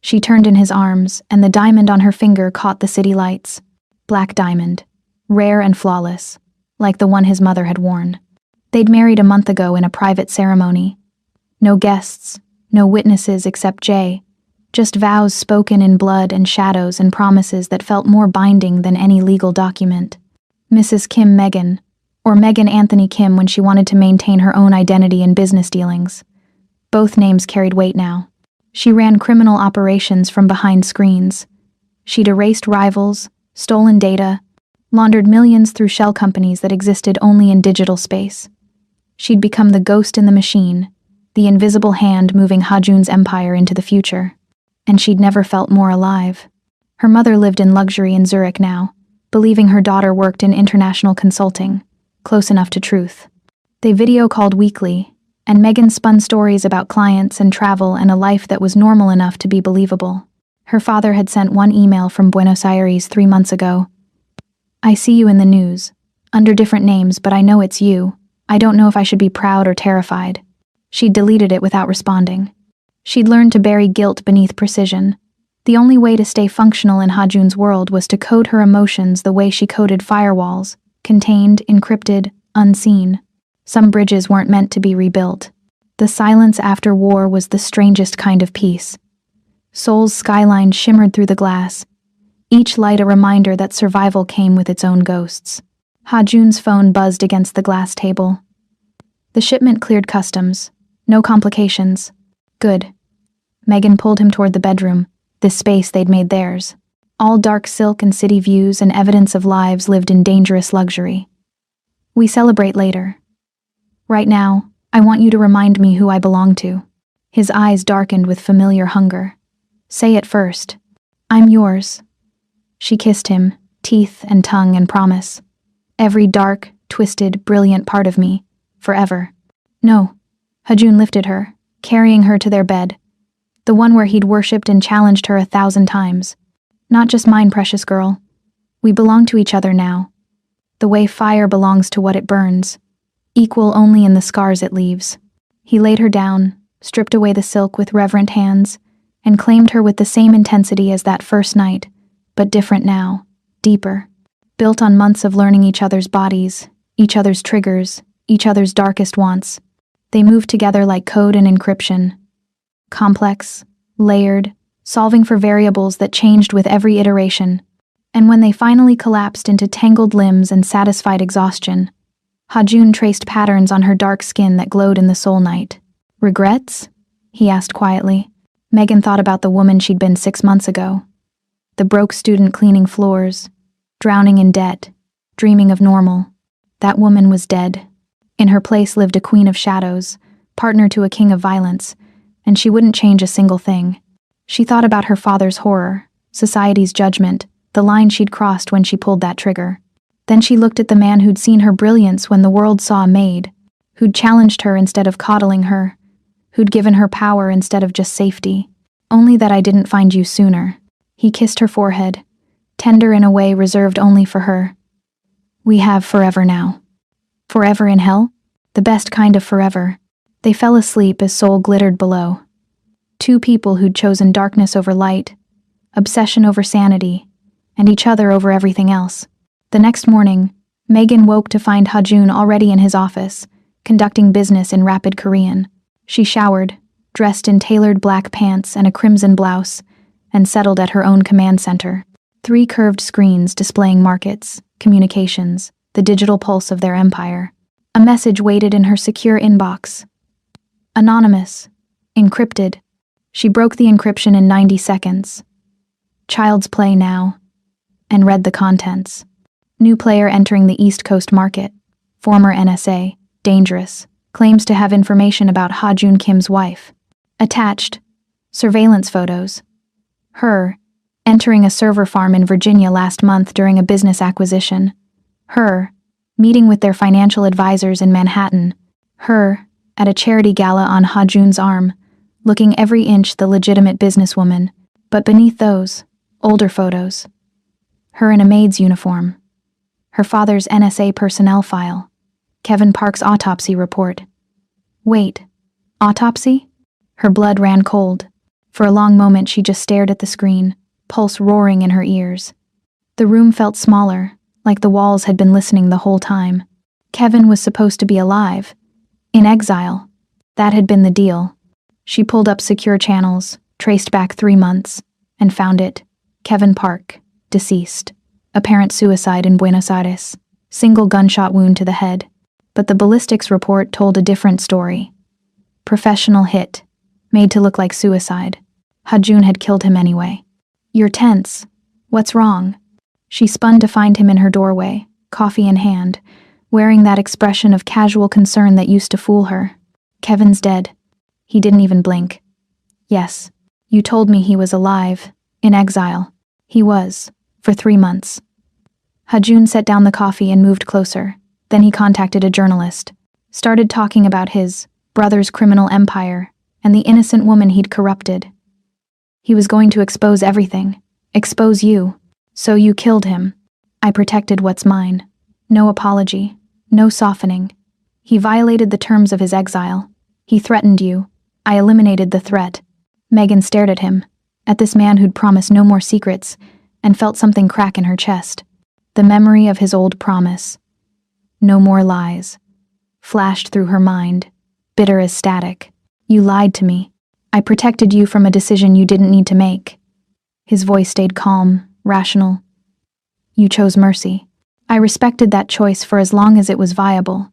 She turned in his arms, and the diamond on her finger caught the city lights. Black diamond, rare and flawless, like the one his mother had worn. They'd married a month ago in a private ceremony. No guests, no witnesses except Jay, just vows spoken in blood and shadows and promises that felt more binding than any legal document. Mrs. Kim Megan, or Megan Anthony Kim when she wanted to maintain her own identity in business dealings. Both names carried weight now. She ran criminal operations from behind screens. She'd erased rivals, stolen data, laundered millions through shell companies that existed only in digital space. She'd become the ghost in the machine, the invisible hand moving Ha-jun's empire into the future. And she'd never felt more alive. Her mother lived in luxury in Zurich now, believing her daughter worked in international consulting, close enough to truth. They video-called weekly, and Megan spun stories about clients and travel and a life that was normal enough to be believable. Her father had sent one email from Buenos Aires 3 months ago. "I see you in the news, under different names, but I know it's you. I don't know if I should be proud or terrified." She'd deleted it without responding. She'd learned to bury guilt beneath precision. The only way to stay functional in Ha-jun's world was to code her emotions the way she coded firewalls, contained, encrypted, unseen. Some bridges weren't meant to be rebuilt. The silence after war was the strangest kind of peace. Seoul's skyline shimmered through the glass, each light a reminder that survival came with its own ghosts. Ha-jun's phone buzzed against the glass table. The shipment cleared customs. No complications. Good. Megan pulled him toward the bedroom, this space they'd made theirs. All dark silk and city views and evidence of lives lived in dangerous luxury. "We celebrate later. Right now, I want you to remind me who I belong to." His eyes darkened with familiar hunger. "Say it first. I'm yours." She kissed him, teeth and tongue and promise. "Every dark, twisted, brilliant part of me. Forever." "No." Ha-jun lifted her, carrying her to their bed. The one where he'd worshipped and challenged her 1,000 times. "Not just mine, precious girl. We belong to each other now. The way fire belongs to what it burns. Equal only in the scars it leaves." He laid her down, stripped away the silk with reverent hands, and claimed her with the same intensity as that first night, but different now, deeper. Built on months of learning each other's bodies, each other's triggers, each other's darkest wants. They moved together like code and encryption. Complex, layered, solving for variables that changed with every iteration. And when they finally collapsed into tangled limbs and satisfied exhaustion, Ha-jun traced patterns on her dark skin that glowed in the soul night. "Regrets?" he asked quietly. Megan thought about the woman she'd been 6 months ago. The broke student cleaning floors, drowning in debt, dreaming of normal. That woman was dead. In her place lived a queen of shadows, partner to a king of violence, and she wouldn't change a single thing. She thought about her father's horror, society's judgment, the line she'd crossed when she pulled that trigger. Then she looked at the man who'd seen her brilliance when the world saw a maid, who'd challenged her instead of coddling her, who'd given her power instead of just safety. "Only that I didn't find you sooner." He kissed her forehead, tender in a way reserved only for her. "We have forever now." Forever in hell? The best kind of forever. They fell asleep as Seoul glittered below. Two people who'd chosen darkness over light, obsession over sanity, and each other over everything else. The next morning, Megan woke to find Ha-jun already in his office, conducting business in rapid Korean. She showered, dressed in tailored black pants and a crimson blouse, and settled at her own command center. 3 curved screens displaying markets, communications, the digital pulse of their empire. A message waited in her secure inbox. Anonymous. Encrypted. She broke the encryption in 90 seconds. Child's play now. And read the contents. New player entering the East Coast market. Former NSA. Dangerous. Claims to have information about Ha-Joon Kim's wife. Attached. Surveillance photos. Her. Entering a server farm in Virginia last month during a business acquisition. Her. Meeting with their financial advisors in Manhattan. Her. At a charity gala on Ha-Joon's arm. Looking every inch the legitimate businesswoman. But beneath those, older photos. Her in a maid's uniform. Her father's NSA personnel file. Kevin Park's autopsy report. Wait. Autopsy? Her blood ran cold. For a long moment she just stared at the screen, pulse roaring in her ears. The room felt smaller, like the walls had been listening the whole time. Kevin was supposed to be alive. In exile. That had been the deal. She pulled up secure channels, traced back 3 months, and found it. Kevin Park, deceased. Apparent suicide in Buenos Aires. Single gunshot wound to the head. But the ballistics report told a different story. Professional hit. Made to look like suicide. Ha-Joon had killed him anyway. You're tense. What's wrong? She spun to find him in her doorway, coffee in hand, wearing that expression of casual concern that used to fool her. Kevin's dead. He didn't even blink. Yes, you told me he was alive, in exile. He was, for 3 months. Ha-Joon set down the coffee and moved closer. Then he contacted a journalist. Started talking about his brother's criminal empire and the innocent woman he'd corrupted. He was going to expose everything. Expose you. So you killed him. I protected what's mine. No apology. No softening. He violated the terms of his exile. He threatened you. I eliminated the threat. Megan stared at him, at this man who'd promised no more secrets, and felt something crack in her chest. The memory of his old promise. No more lies. Flashed through her mind, bitter as static. You lied to me. I protected you from a decision you didn't need to make. His voice stayed calm, rational. You chose mercy. I respected that choice for as long as it was viable.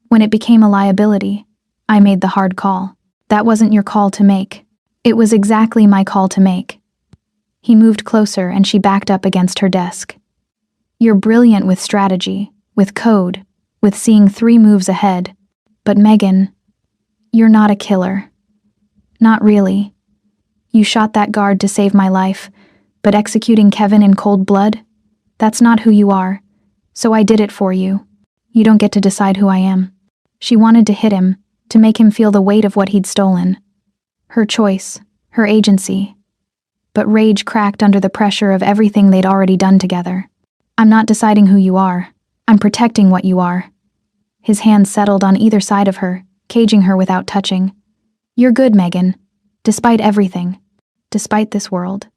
When it became a liability, I made the hard call. That wasn't your call to make. It was exactly my call to make. He moved closer and she backed up against her desk. You're brilliant with strategy, with code, with seeing 3 moves ahead. But Megan, you're not a killer. Not really. You shot that guard to save my life, but executing Kevin in cold blood? That's not who you are. So I did it for you. You don't get to decide who I am. She wanted to hit him, to make him feel the weight of what he'd stolen. Her choice, her agency. But rage cracked under the pressure of everything they'd already done together. I'm not deciding who you are. I'm protecting what you are. His hands settled on either side of her, caging her without touching. You're good, Megan. Despite everything. Despite this world.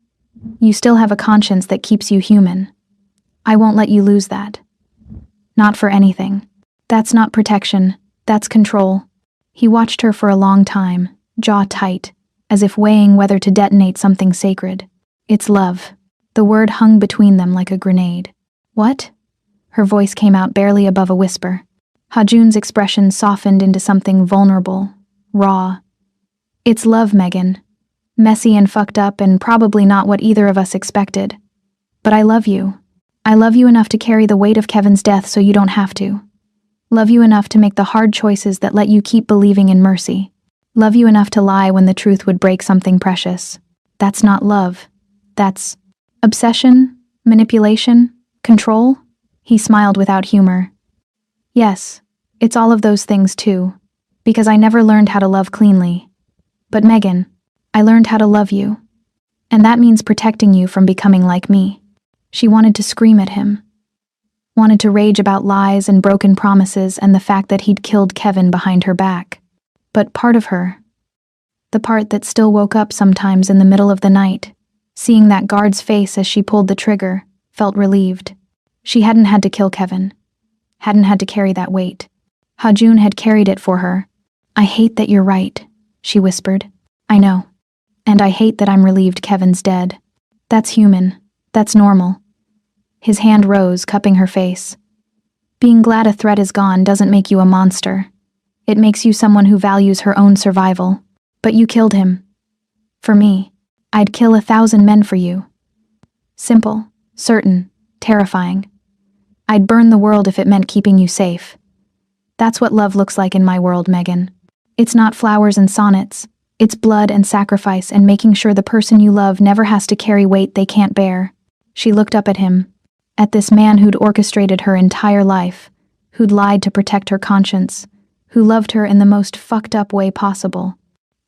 You still have a conscience that keeps you human. I won't let you lose that. Not for anything. That's not protection. That's control. He watched her for a long time, jaw tight, as if weighing whether to detonate something sacred. It's love. The word hung between them like a grenade. What? Her voice came out barely above a whisper. Ha-Joon's expression softened into something vulnerable, raw. It's love, Megan. Messy and fucked up and probably not what either of us expected. But I love you. I love you enough to carry the weight of Kevin's death so you don't have to. Love you enough to make the hard choices that let you keep believing in mercy. Love you enough to lie when the truth would break something precious. That's not love. That's obsession, manipulation, control? He smiled without humor. Yes, it's all of those things too, because I never learned how to love cleanly. But Megan, I learned how to love you. And that means protecting you from becoming like me. She wanted to scream at him. Wanted to rage about lies and broken promises and the fact that he'd killed Kevin behind her back. But part of her, the part that still woke up sometimes in the middle of the night, seeing that guard's face as she pulled the trigger, felt relieved. She hadn't had to kill Kevin. Hadn't had to carry that weight. Ha-Joon had carried it for her. I hate that you're right, she whispered. I know. And I hate that I'm relieved Kevin's dead. That's human. That's normal. His hand rose, cupping her face. Being glad a threat is gone doesn't make you a monster. It makes you someone who values her own survival. But you killed him. For me, I'd kill 1,000 men for you. Simple, certain, terrifying. I'd burn the world if it meant keeping you safe. That's what love looks like in my world, Megan. It's not flowers and sonnets. It's blood and sacrifice and making sure the person you love never has to carry weight they can't bear. She looked up at him, at this man who'd orchestrated her entire life, who'd lied to protect her conscience, who loved her in the most fucked up way possible,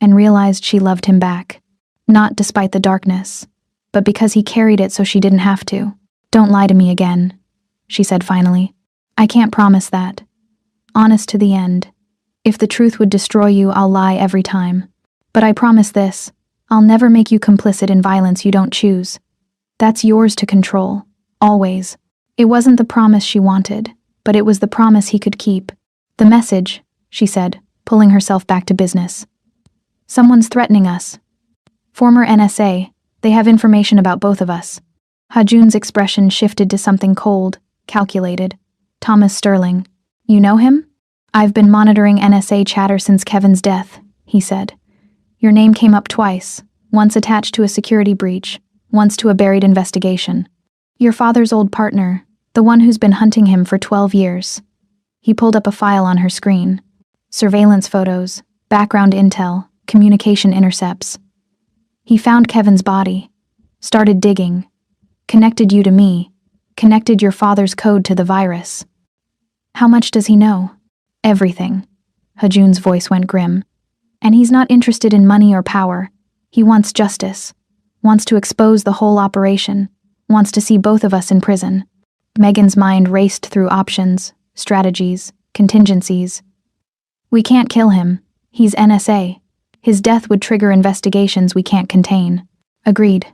and realized she loved him back. Not despite the darkness, but because he carried it so she didn't have to. Don't lie to me again, she said finally. I can't promise that. Honest to the end. If the truth would destroy you, I'll lie every time. But I promise this, I'll never make you complicit in violence you don't choose. That's yours to control, always. It wasn't the promise she wanted, but it was the promise he could keep. The message, she said, pulling herself back to business. Someone's threatening us. Former NSA, they have information about both of us. Hajun's expression shifted to something cold, calculated. Thomas Sterling. You know him? I've been monitoring NSA chatter since Kevin's death, he said. Your name came up twice, once attached to a security breach, once to a buried investigation. Your father's old partner, the one who's been hunting him for 12 years. He pulled up a file on her screen. Surveillance photos, background intel, communication intercepts. He found Kevin's body, started digging, connected you to me, connected your father's code to the virus. How much does he know? Everything. Hajun's voice went grim. And he's not interested in money or power. He wants justice, wants to expose the whole operation, wants to see both of us in prison. Megan's mind raced through options, strategies, contingencies. We can't kill him. He's NSA. His death would trigger investigations we can't contain. Agreed.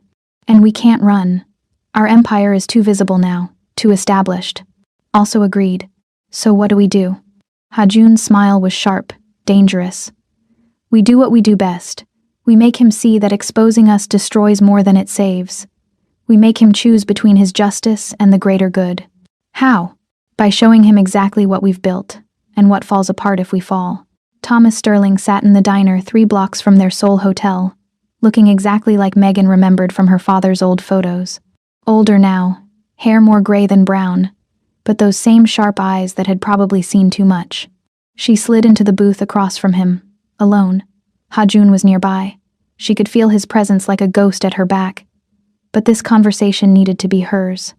And we can't run. Our empire is too visible now, too established. Also agreed. So what do we do? Hajun's smile was sharp, dangerous. We do what we do best. We make him see that exposing us destroys more than it saves. We make him choose between his justice and the greater good. How? By showing him exactly what we've built, and what falls apart if we fall. Thomas Sterling sat in the diner 3 blocks from their Seoul hotel, looking exactly like Megan remembered from her father's old photos. Older now, hair more gray than brown, but those same sharp eyes that had probably seen too much. She slid into the booth across from him, alone. Hajun was nearby. She could feel his presence like a ghost at her back. But this conversation needed to be hers.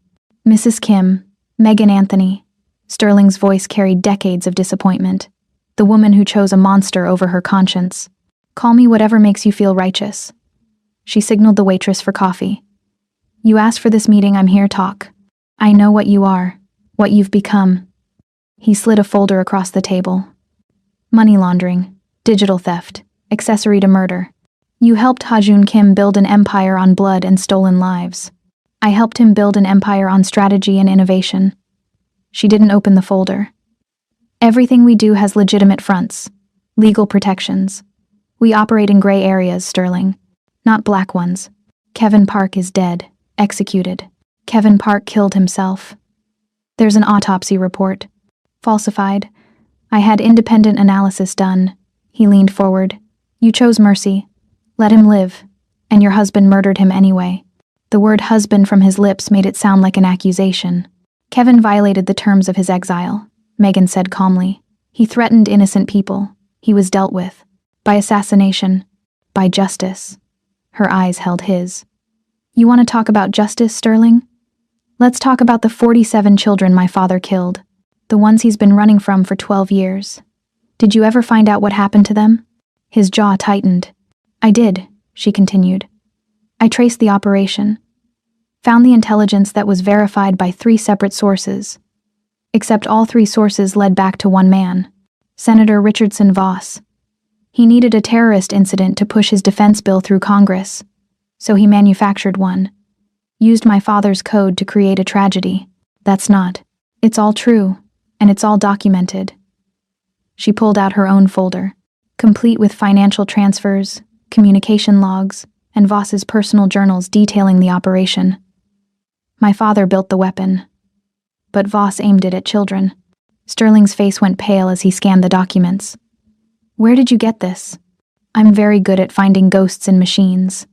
Mrs. Kim, Megan Anthony. Sterling's voice carried decades of disappointment. The woman who chose a monster over her conscience. Call me whatever makes you feel righteous. She signaled the waitress for coffee. You asked for this meeting, I'm here talk. I know what you are, what you've become. He slid a folder across the table. Money laundering, digital theft, accessory to murder. You helped Hajun Kim build an empire on blood and stolen lives. I helped him build an empire on strategy and innovation. She didn't open the folder. Everything we do has legitimate fronts, legal protections. We operate in gray areas, Sterling, not black ones. Kevin Park is dead, executed. Kevin Park killed himself. There's an autopsy report. Falsified. I had independent analysis done. He leaned forward. You chose mercy. Let him live. And your husband murdered him anyway. The word husband from his lips made it sound like an accusation. Kevin violated the terms of his exile, Megan said calmly. He threatened innocent people. He was dealt with. By assassination. By justice. Her eyes held his. You want to talk about justice, Sterling? Let's talk about the 47 children my father killed. The ones he's been running from for 12 years. Did you ever find out what happened to them? His jaw tightened. I did, she continued. I traced the operation. Found the intelligence that was verified by 3 separate sources. Except all 3 sources led back to one man, Senator Richardson Voss. He needed a terrorist incident to push his defense bill through Congress, so he manufactured one. Used my father's code to create a tragedy. That's not. It's all true, and it's all documented. She pulled out her own folder, complete with financial transfers, communication logs, and Voss's personal journals detailing the operation. My father built the weapon, but Voss aimed it at children. Sterling's face went pale as he scanned the documents. Where did you get this? I'm very good at finding ghosts in machines.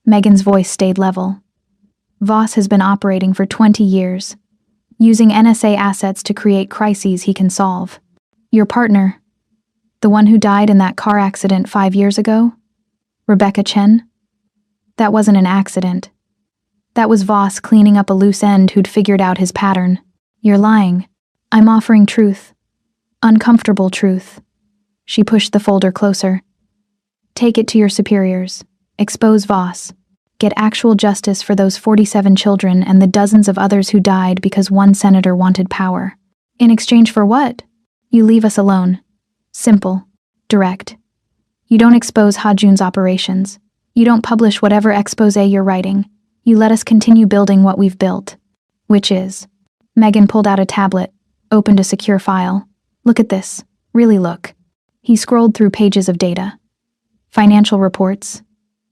Megan's voice stayed level. Voss has been operating for 20 years, using NSA assets to create crises he can solve. Your partner, the one who died in that car accident 5 years ago? Rebecca Chen? That wasn't an accident. That was Voss cleaning up a loose end who'd figured out his pattern. You're lying. I'm offering truth. Uncomfortable truth. She pushed the folder closer. Take it to your superiors. Expose Voss. Get actual justice for those 47 children and the dozens of others who died because one senator wanted power. In exchange for what? You leave us alone. Simple. Direct. You don't expose Hajun's operations. You don't publish whatever exposé you're writing. You let us continue building what we've built. Which is? Megan pulled out a tablet, opened a secure file. Look at this. Really look. He scrolled through pages of data. Financial reports,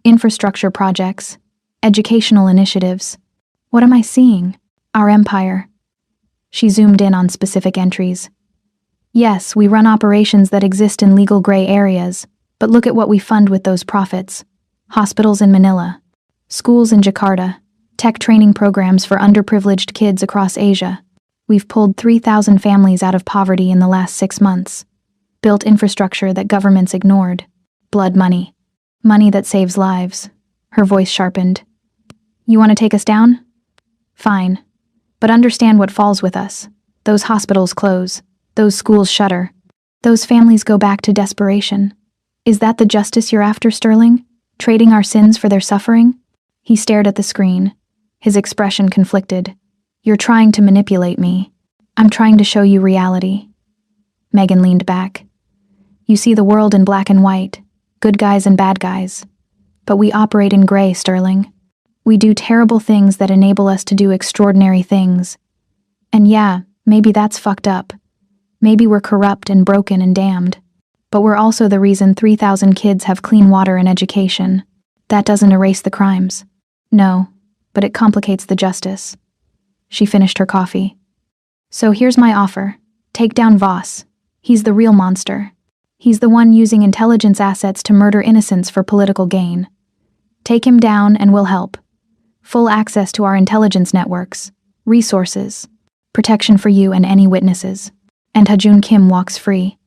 infrastructure projects, educational initiatives. What am I seeing? Our empire. She zoomed in on specific entries. Yes, we run operations that exist in legal gray areas, but look at what we fund with those profits. Hospitals in Manila, schools in Jakarta, tech training programs for underprivileged kids across Asia. We've pulled 3,000 families out of poverty in the last 6 months. Built infrastructure that governments ignored. Blood money. Money that saves lives. Her voice sharpened. You want to take us down? Fine. But understand what falls with us. Those hospitals close. Those schools shutter. Those families go back to desperation. Is that the justice you're after, Sterling? Trading our sins for their suffering? He stared at the screen. His expression conflicted. You're trying to manipulate me. I'm trying to show you reality. Megan leaned back. You see the world in black and white, good guys and bad guys. But we operate in gray, Sterling. We do terrible things that enable us to do extraordinary things. And yeah, maybe that's fucked up. Maybe we're corrupt and broken and damned. But we're also the reason 3,000 kids have clean water and education. That doesn't erase the crimes. No, but it complicates the justice. She finished her coffee. So here's my offer. Take down Voss. He's the real monster. He's the one using intelligence assets to murder innocents for political gain. Take him down and we'll help. Full access to our intelligence networks, resources, protection for you and any witnesses. And Hajun Kim walks free.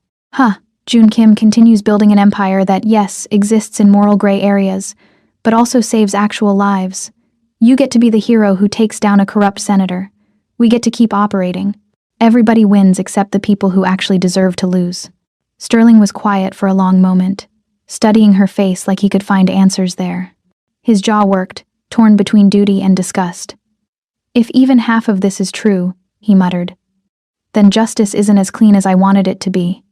Jun Kim continues building an empire that, yes, exists in moral gray areas, but also saves actual lives. You get to be the hero who takes down a corrupt senator. We get to keep operating. Everybody wins except the people who actually deserve to lose. Sterling was quiet for a long moment, studying her face like he could find answers there. His jaw worked, torn between duty and disgust. If even half of this is true, he muttered, then justice isn't as clean as I wanted it to be.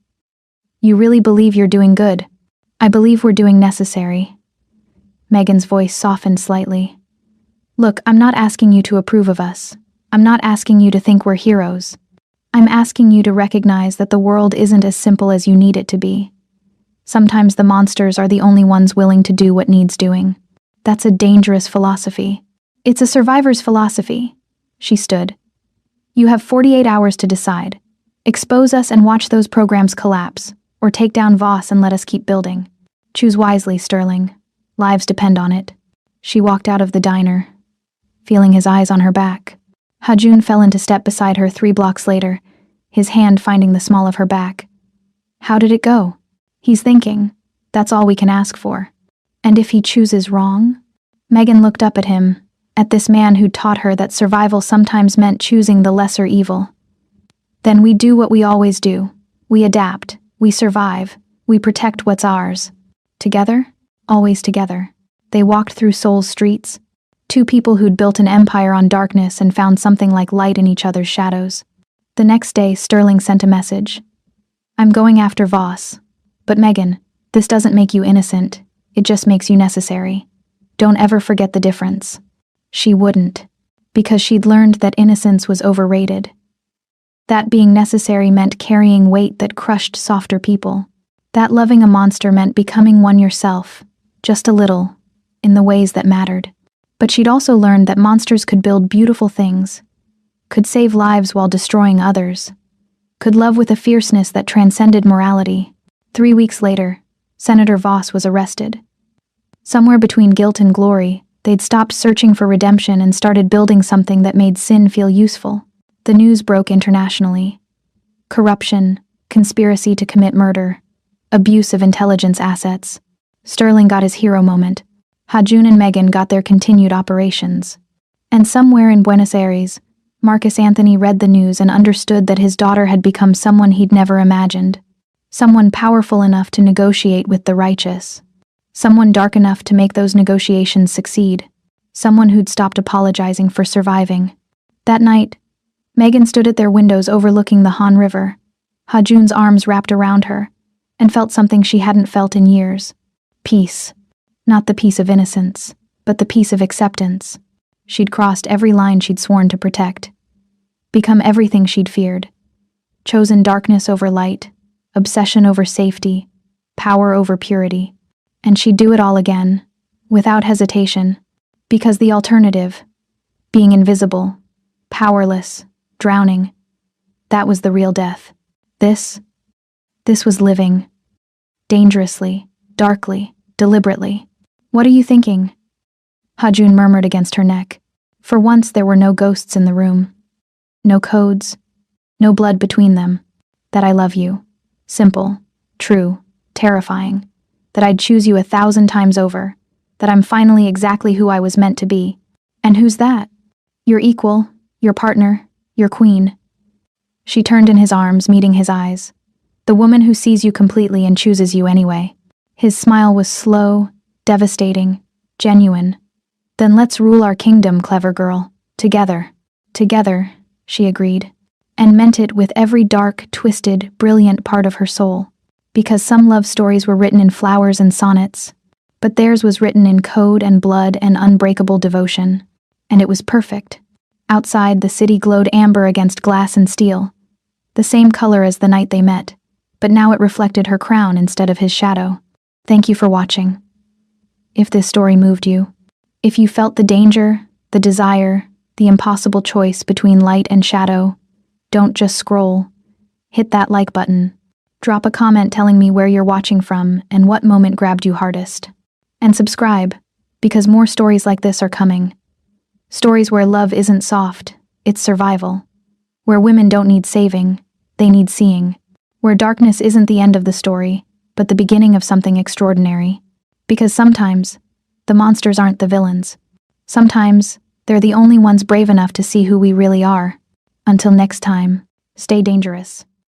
You really believe you're doing good? I believe we're doing necessary. Megan's voice softened slightly. Look, I'm not asking you to approve of us. I'm not asking you to think we're heroes. I'm asking you to recognize that the world isn't as simple as you need it to be. Sometimes the monsters are the only ones willing to do what needs doing. That's a dangerous philosophy. It's a survivor's philosophy. She stood. You have 48 hours to decide. Expose us and watch those programs collapse, or take down Voss and let us keep building. Choose wisely, Sterling. Lives depend on it. She walked out of the diner, feeling his eyes on her back. Hajun fell into step beside her 3 blocks later, his hand finding the small of her back. How did it go? He's thinking. That's all we can ask for. And if he chooses wrong? Megan looked up at him, at this man who'd taught her that survival sometimes meant choosing the lesser evil. Then we do what we always do. We adapt. We survive. We protect what's ours. Together? Always together. They walked through Seoul's streets. 2 people who'd built an empire on darkness and found something like light in each other's shadows. The next day, Sterling sent a message. I'm going after Voss. But Megan, this doesn't make you innocent. It just makes you necessary. Don't ever forget the difference. She wouldn't. Because she'd learned that innocence was overrated. That being necessary meant carrying weight that crushed softer people. That loving a monster meant becoming one yourself, just a little, in the ways that mattered. But she'd also learned that monsters could build beautiful things, could save lives while destroying others. could love with a fierceness that transcended morality. 3 weeks later, Senator Voss was arrested. Somewhere between guilt and glory, they'd stopped searching for redemption and started building something that made sin feel useful. The news broke internationally. Corruption, conspiracy to commit murder, abuse of intelligence assets. Sterling got his hero moment. Hajun and Megan got their continued operations. And somewhere in Buenos Aires, Marcus Anthony read the news and understood that his daughter had become someone he'd never imagined. Someone powerful enough to negotiate with the righteous. Someone dark enough to make those negotiations succeed. Someone who'd stopped apologizing for surviving. That night, Megan stood at their windows overlooking the Han River. Hajun's arms wrapped around her, and felt something she hadn't felt in years. Peace. Not the peace of innocence, but the peace of acceptance. She'd crossed every line she'd sworn to protect. Become everything she'd feared. Chosen darkness over light, obsession over safety, power over purity. And she'd do it all again, without hesitation, because the alternative, being invisible, powerless, drowning, that was the real death. This was living. Dangerously, darkly, deliberately. "What are you thinking?" Hajun murmured against her neck. For once there were no ghosts in the room. No codes. No blood between them. That I love you. Simple, true, terrifying. That I'd choose you 1,000 times over. That I'm finally exactly who I was meant to be. And who's that? Your equal, your partner, your queen. She turned in his arms, meeting his eyes. The woman who sees you completely and chooses you anyway. His smile was slow, devastating, genuine. "Then let's rule our kingdom, clever girl. Together." "Together," she agreed, and meant it with every dark, twisted, brilliant part of her soul. Because some love stories were written in flowers and sonnets, but theirs was written in code and blood and unbreakable devotion. And it was perfect. Outside, the city glowed amber against glass and steel, the same color as the night they met, but now it reflected her crown instead of his shadow. Thank you for watching. If this story moved you, if you felt the danger, the desire, the impossible choice between light and shadow, don't just scroll. Hit that like button. Drop a comment telling me where you're watching from and what moment grabbed you hardest. And subscribe, because more stories like this are coming. Stories where love isn't soft, it's survival. Where women don't need saving, they need seeing. Where darkness isn't the end of the story, but the beginning of something extraordinary. Because sometimes, the monsters aren't the villains. Sometimes, they're the only ones brave enough to see who we really are. Until next time, stay dangerous.